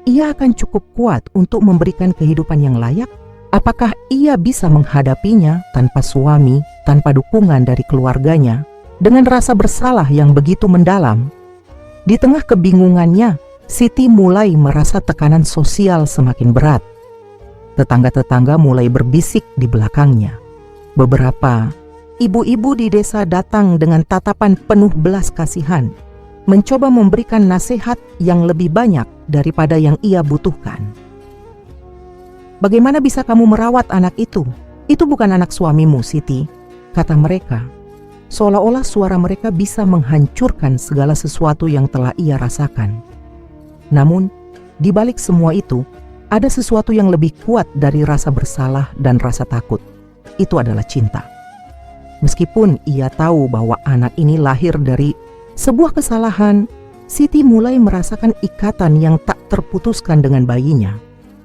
ia akan cukup kuat untuk memberikan kehidupan yang layak? Apakah ia bisa menghadapinya tanpa suami, tanpa dukungan dari keluarganya, dengan rasa bersalah yang begitu mendalam? Di tengah kebingungannya, Siti mulai merasa tekanan sosial semakin berat. Tetangga-tetangga mulai berbisik di belakangnya. Beberapa ibu-ibu di desa datang dengan tatapan penuh belas kasihan, mencoba memberikan nasihat yang lebih banyak daripada yang ia butuhkan. Bagaimana bisa kamu merawat anak itu? Itu bukan anak suamimu, Siti, kata mereka. Seolah-olah suara mereka bisa menghancurkan segala sesuatu yang telah ia rasakan. Namun, di balik semua itu, ada sesuatu yang lebih kuat dari rasa bersalah dan rasa takut. Itu adalah cinta. Meskipun ia tahu bahwa anak ini lahir dari sebuah kesalahan, Siti mulai merasakan ikatan yang tak terputuskan dengan bayinya.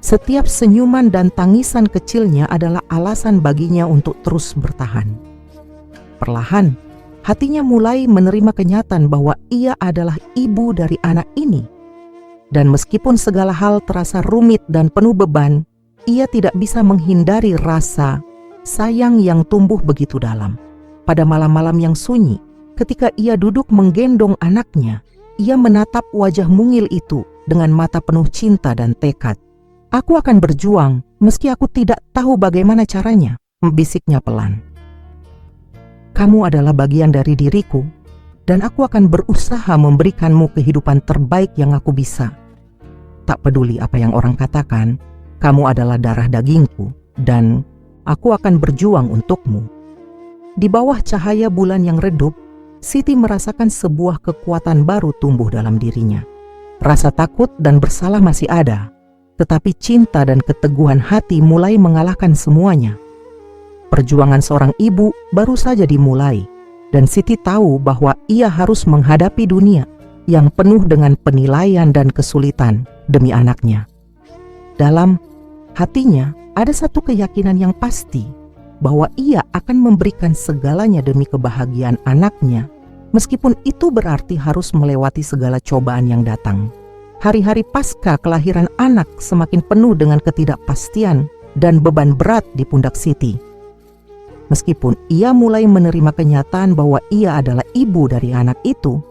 Setiap senyuman dan tangisan kecilnya adalah alasan baginya untuk terus bertahan. Perlahan, hatinya mulai menerima kenyataan bahwa ia adalah ibu dari anak ini. Dan meskipun segala hal terasa rumit dan penuh beban, ia tidak bisa menghindari rasa sayang yang tumbuh begitu dalam. Pada malam-malam yang sunyi, ketika ia duduk menggendong anaknya, ia menatap wajah mungil itu dengan mata penuh cinta dan tekad. Aku akan berjuang meski aku tidak tahu bagaimana caranya, bisiknya pelan. Kamu adalah bagian dari diriku, dan aku akan berusaha memberikanmu kehidupan terbaik yang aku bisa. Tak peduli apa yang orang katakan, kamu adalah darah dagingku, dan aku akan berjuang untukmu. Di bawah cahaya bulan yang redup, Siti merasakan sebuah kekuatan baru tumbuh dalam dirinya. Rasa takut dan bersalah masih ada, tetapi cinta dan keteguhan hati mulai mengalahkan semuanya. Perjuangan seorang ibu baru saja dimulai, dan Siti tahu bahwa ia harus menghadapi dunia yang penuh dengan penilaian dan kesulitan demi anaknya. Dalam hatinya ada satu keyakinan yang pasti, bahwa ia akan memberikan segalanya demi kebahagiaan anaknya, meskipun itu berarti harus melewati segala cobaan yang datang. Hari-hari pasca kelahiran anak semakin penuh dengan ketidakpastian dan beban berat di pundak Siti. Meskipun ia mulai menerima kenyataan bahwa ia adalah ibu dari anak itu,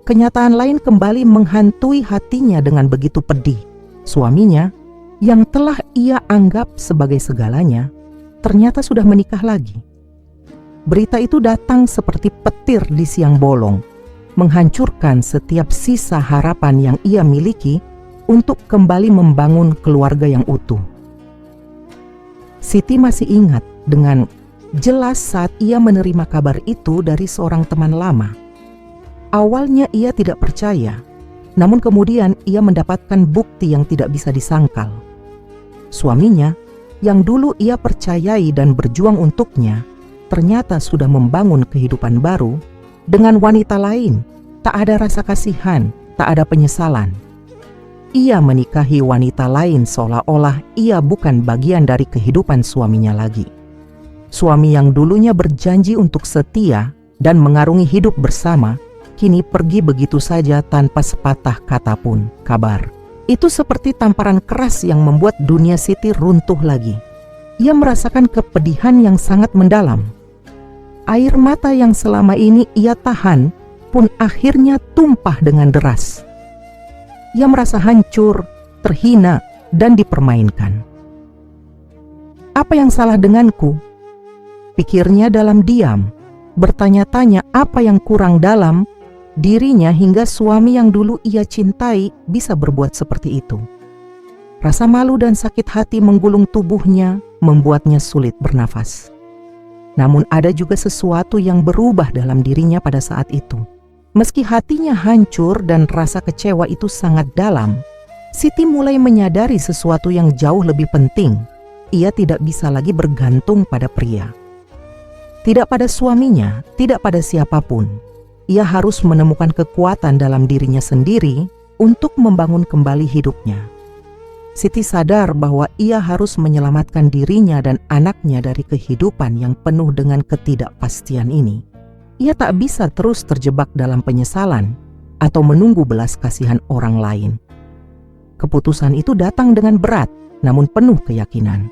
kenyataan lain kembali menghantui hatinya dengan begitu pedih. Suaminya, yang telah ia anggap sebagai segalanya, ternyata sudah menikah lagi. Berita itu datang seperti petir di siang bolong, menghancurkan setiap sisa harapan yang ia miliki untuk kembali membangun keluarga yang utuh. Siti masih ingat dengan jelas saat ia menerima kabar itu dari seorang teman lama. Awalnya ia tidak percaya, namun kemudian ia mendapatkan bukti yang tidak bisa disangkal. Suaminya, yang dulu ia percayai dan berjuang untuknya, ternyata sudah membangun kehidupan baru dengan wanita lain. Tak ada rasa kasihan, tak ada penyesalan. Ia menikahi wanita lain seolah-olah ia bukan bagian dari kehidupan suaminya lagi. Suami yang dulunya berjanji untuk setia dan mengarungi hidup bersama, kini pergi begitu saja tanpa sepatah kata pun kabar. Itu seperti tamparan keras yang membuat dunia Siti runtuh lagi. Ia merasakan kepedihan yang sangat mendalam. Air mata yang selama ini ia tahan pun akhirnya tumpah dengan deras. Ia merasa hancur, terhina, dan dipermainkan. Apa yang salah denganku? Pikirnya dalam diam, bertanya-tanya apa yang kurang dalam dirinya hingga suami yang dulu ia cintai bisa berbuat seperti itu. Rasa malu dan sakit hati menggulung tubuhnya, membuatnya sulit bernafas. Namun ada juga sesuatu yang berubah dalam dirinya pada saat itu. Meski hatinya hancur dan rasa kecewa itu sangat dalam, Siti mulai menyadari sesuatu yang jauh lebih penting. Ia tidak bisa lagi bergantung pada pria. Tidak pada suaminya, tidak pada siapapun. Ia harus menemukan kekuatan dalam dirinya sendiri untuk membangun kembali hidupnya. Siti sadar bahwa ia harus menyelamatkan dirinya dan anaknya dari kehidupan yang penuh dengan ketidakpastian ini. Ia tak bisa terus terjebak dalam penyesalan atau menunggu belas kasihan orang lain. Keputusan itu datang dengan berat, namun penuh keyakinan.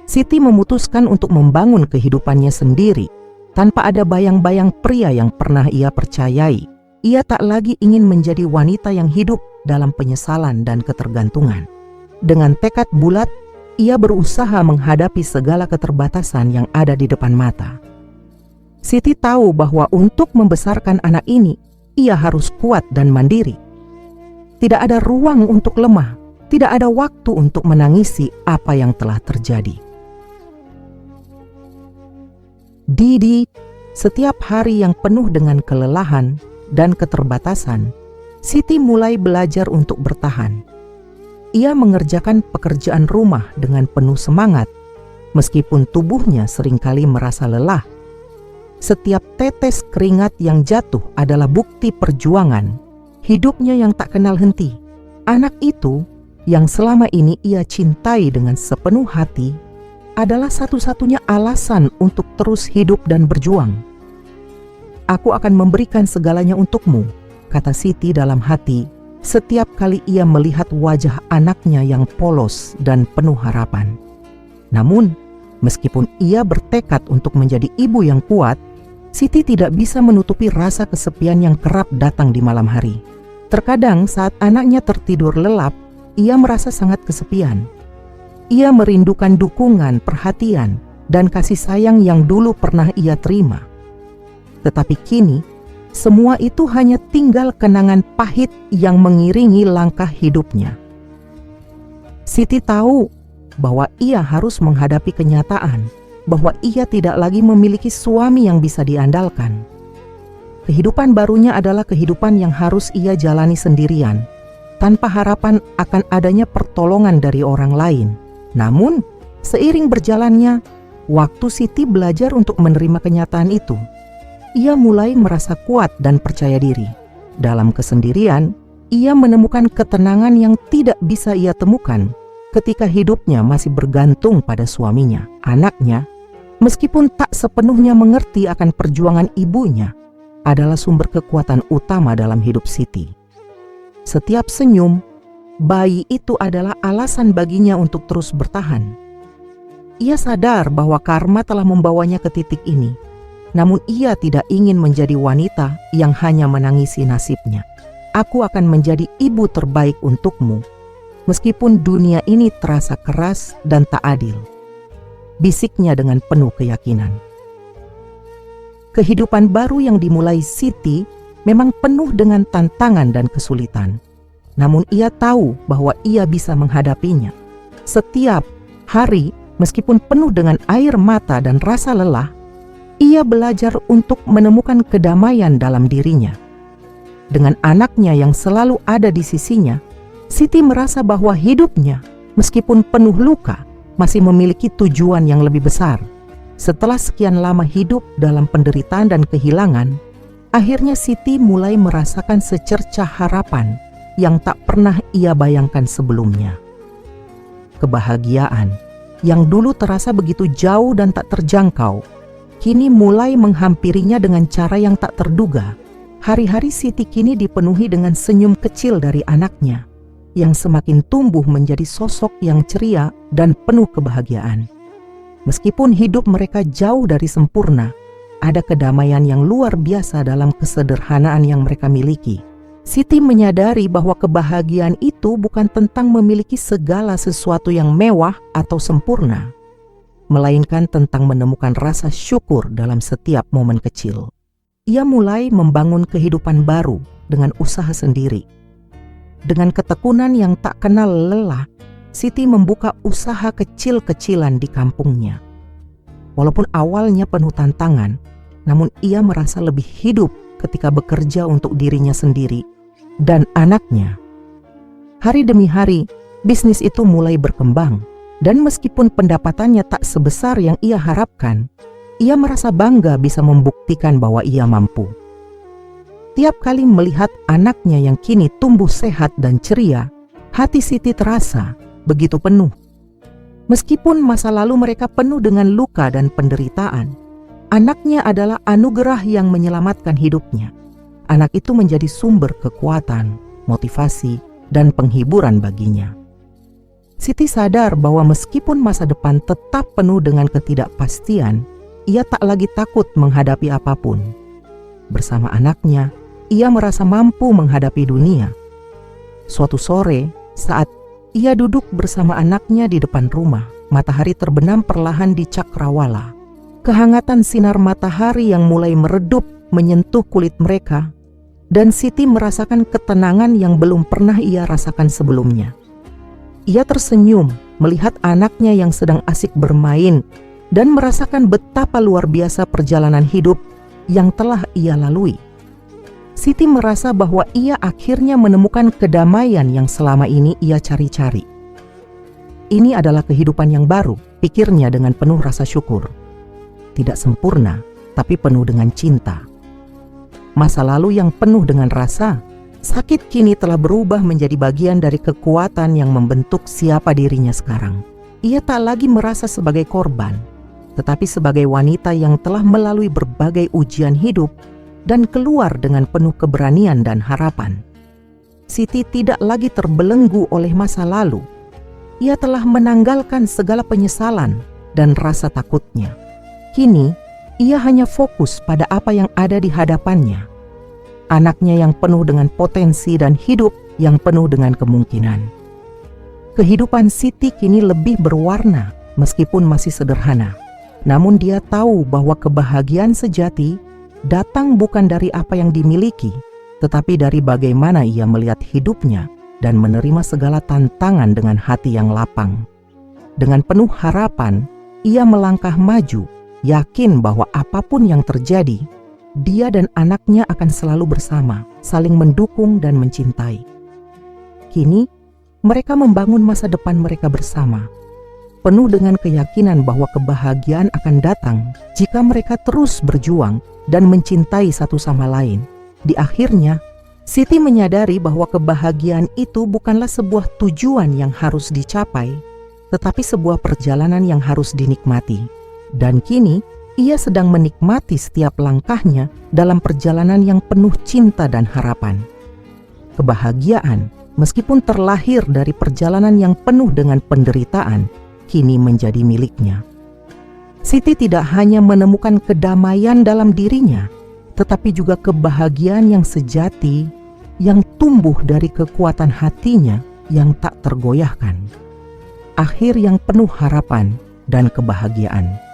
Siti memutuskan untuk membangun kehidupannya sendiri tanpa ada bayang-bayang pria yang pernah ia percayai. Ia tak lagi ingin menjadi wanita yang hidup dalam penyesalan dan ketergantungan. Dengan tekad bulat, ia berusaha menghadapi segala keterbatasan yang ada di depan mata. Siti tahu bahwa untuk membesarkan anak ini, ia harus kuat dan mandiri. Tidak ada ruang untuk lemah, tidak ada waktu untuk menangisi apa yang telah terjadi. Di setiap hari yang penuh dengan kelelahan dan keterbatasan, Siti mulai belajar untuk bertahan. Ia mengerjakan pekerjaan rumah dengan penuh semangat, meskipun tubuhnya seringkali merasa lelah. Setiap tetes keringat yang jatuh adalah bukti perjuangan hidupnya yang tak kenal henti. Anak itu yang selama ini ia cintai dengan sepenuh hati adalah satu-satunya alasan untuk terus hidup dan berjuang. "Aku akan memberikan segalanya untukmu," kata Siti dalam hati setiap kali ia melihat wajah anaknya yang polos dan penuh harapan. Namun, meskipun ia bertekad untuk menjadi ibu yang kuat, Siti tidak bisa menutupi rasa kesepian yang kerap datang di malam hari. Terkadang saat anaknya tertidur lelap, ia merasa sangat kesepian. Ia merindukan dukungan, perhatian, dan kasih sayang yang dulu pernah ia terima. Tetapi kini, semua itu hanya tinggal kenangan pahit yang mengiringi langkah hidupnya. Siti tahu bahwa ia harus menghadapi kenyataan bahwa ia tidak lagi memiliki suami yang bisa diandalkan. Kehidupan barunya adalah kehidupan yang harus ia jalani sendirian, tanpa harapan akan adanya pertolongan dari orang lain. Namun, seiring berjalannya, waktu Siti belajar untuk menerima kenyataan itu, ia mulai merasa kuat dan percaya diri. Dalam kesendirian, ia menemukan ketenangan yang tidak bisa ia temukan ketika hidupnya masih bergantung pada suaminya, anaknya, meskipun tak sepenuhnya mengerti akan perjuangan ibunya, adalah sumber kekuatan utama dalam hidup Siti. Setiap senyum, bayi itu adalah alasan baginya untuk terus bertahan. Ia sadar bahwa karma telah membawanya ke titik ini, namun ia tidak ingin menjadi wanita yang hanya menangisi nasibnya. Aku akan menjadi ibu terbaik untukmu, meskipun dunia ini terasa keras dan tak adil, bisiknya dengan penuh keyakinan. Kehidupan baru yang dimulai Siti memang penuh dengan tantangan dan kesulitan. Namun ia tahu bahwa ia bisa menghadapinya. Setiap hari, meskipun penuh dengan air mata dan rasa lelah, ia belajar untuk menemukan kedamaian dalam dirinya. Dengan anaknya yang selalu ada di sisinya, Siti merasa bahwa hidupnya, meskipun penuh luka, masih memiliki tujuan yang lebih besar. Setelah sekian lama hidup dalam penderitaan dan kehilangan, akhirnya Siti mulai merasakan secercah harapan yang tak pernah ia bayangkan sebelumnya. Kebahagiaan yang dulu terasa begitu jauh dan tak terjangkau, kini mulai menghampirinya dengan cara yang tak terduga. Hari-hari Siti kini dipenuhi dengan senyum kecil dari anaknya, yang semakin tumbuh menjadi sosok yang ceria dan penuh kebahagiaan. Meskipun hidup mereka jauh dari sempurna, ada kedamaian yang luar biasa dalam kesederhanaan yang mereka miliki. Siti menyadari bahwa kebahagiaan itu bukan tentang memiliki segala sesuatu yang mewah atau sempurna, melainkan tentang menemukan rasa syukur dalam setiap momen kecil. Ia mulai membangun kehidupan baru dengan usaha sendiri. Dengan ketekunan yang tak kenal lelah, Siti membuka usaha kecil-kecilan di kampungnya. Walaupun awalnya penuh tantangan, namun ia merasa lebih hidup ketika bekerja untuk dirinya sendiri dan anaknya. Hari demi hari, bisnis itu mulai berkembang, dan meskipun pendapatannya tak sebesar yang ia harapkan, ia merasa bangga bisa membuktikan bahwa ia mampu. Tiap kali melihat anaknya yang kini tumbuh sehat dan ceria, hati Siti terasa begitu penuh. Meskipun masa lalu mereka penuh dengan luka dan penderitaan, anaknya adalah anugerah yang menyelamatkan hidupnya. Anak itu menjadi sumber kekuatan, motivasi, dan penghiburan baginya. Siti sadar bahwa meskipun masa depan tetap penuh dengan ketidakpastian, ia tak lagi takut menghadapi apapun. Bersama anaknya, ia merasa mampu menghadapi dunia. Suatu sore, saat ia duduk bersama anaknya di depan rumah, matahari terbenam perlahan di cakrawala. Kehangatan sinar matahari yang mulai meredup menyentuh kulit mereka, dan Siti merasakan ketenangan yang belum pernah ia rasakan sebelumnya. Ia tersenyum melihat anaknya yang sedang asik bermain dan merasakan betapa luar biasa perjalanan hidup yang telah ia lalui. Siti merasa bahwa ia akhirnya menemukan kedamaian yang selama ini ia cari-cari. Ini adalah kehidupan yang baru, pikirnya dengan penuh rasa syukur. Tidak sempurna, tapi penuh dengan cinta. Masa lalu yang penuh dengan rasa sakit kini telah berubah menjadi bagian dari kekuatan yang membentuk siapa dirinya sekarang. Ia tak lagi merasa sebagai korban, tetapi sebagai wanita yang telah melalui berbagai ujian hidup dan keluar dengan penuh keberanian dan harapan. Siti tidak lagi terbelenggu oleh masa lalu. Ia telah menanggalkan segala penyesalan dan rasa takutnya. Kini, ia hanya fokus pada apa yang ada di hadapannya. Anaknya yang penuh dengan potensi dan hidup yang penuh dengan kemungkinan. Kehidupan Siti kini lebih berwarna meskipun masih sederhana. Namun dia tahu bahwa kebahagiaan sejati datang bukan dari apa yang dimiliki, tetapi dari bagaimana ia melihat hidupnya dan menerima segala tantangan dengan hati yang lapang. Dengan penuh harapan, ia melangkah maju, yakin bahwa apapun yang terjadi, dia dan anaknya akan selalu bersama, saling mendukung dan mencintai. Kini, mereka membangun masa depan mereka bersama, penuh dengan keyakinan bahwa kebahagiaan akan datang jika mereka terus berjuang dan mencintai satu sama lain. Di akhirnya, Siti menyadari bahwa kebahagiaan itu bukanlah sebuah tujuan yang harus dicapai, tetapi sebuah perjalanan yang harus dinikmati. Dan kini ia sedang menikmati setiap langkahnya dalam perjalanan yang penuh cinta dan harapan. Kebahagiaan, meskipun terlahir dari perjalanan yang penuh dengan penderitaan, kini menjadi miliknya. Siti tidak hanya menemukan kedamaian dalam dirinya, tetapi juga kebahagiaan yang sejati yang tumbuh dari kekuatan hatinya yang tak tergoyahkan. Akhir yang penuh harapan dan kebahagiaan.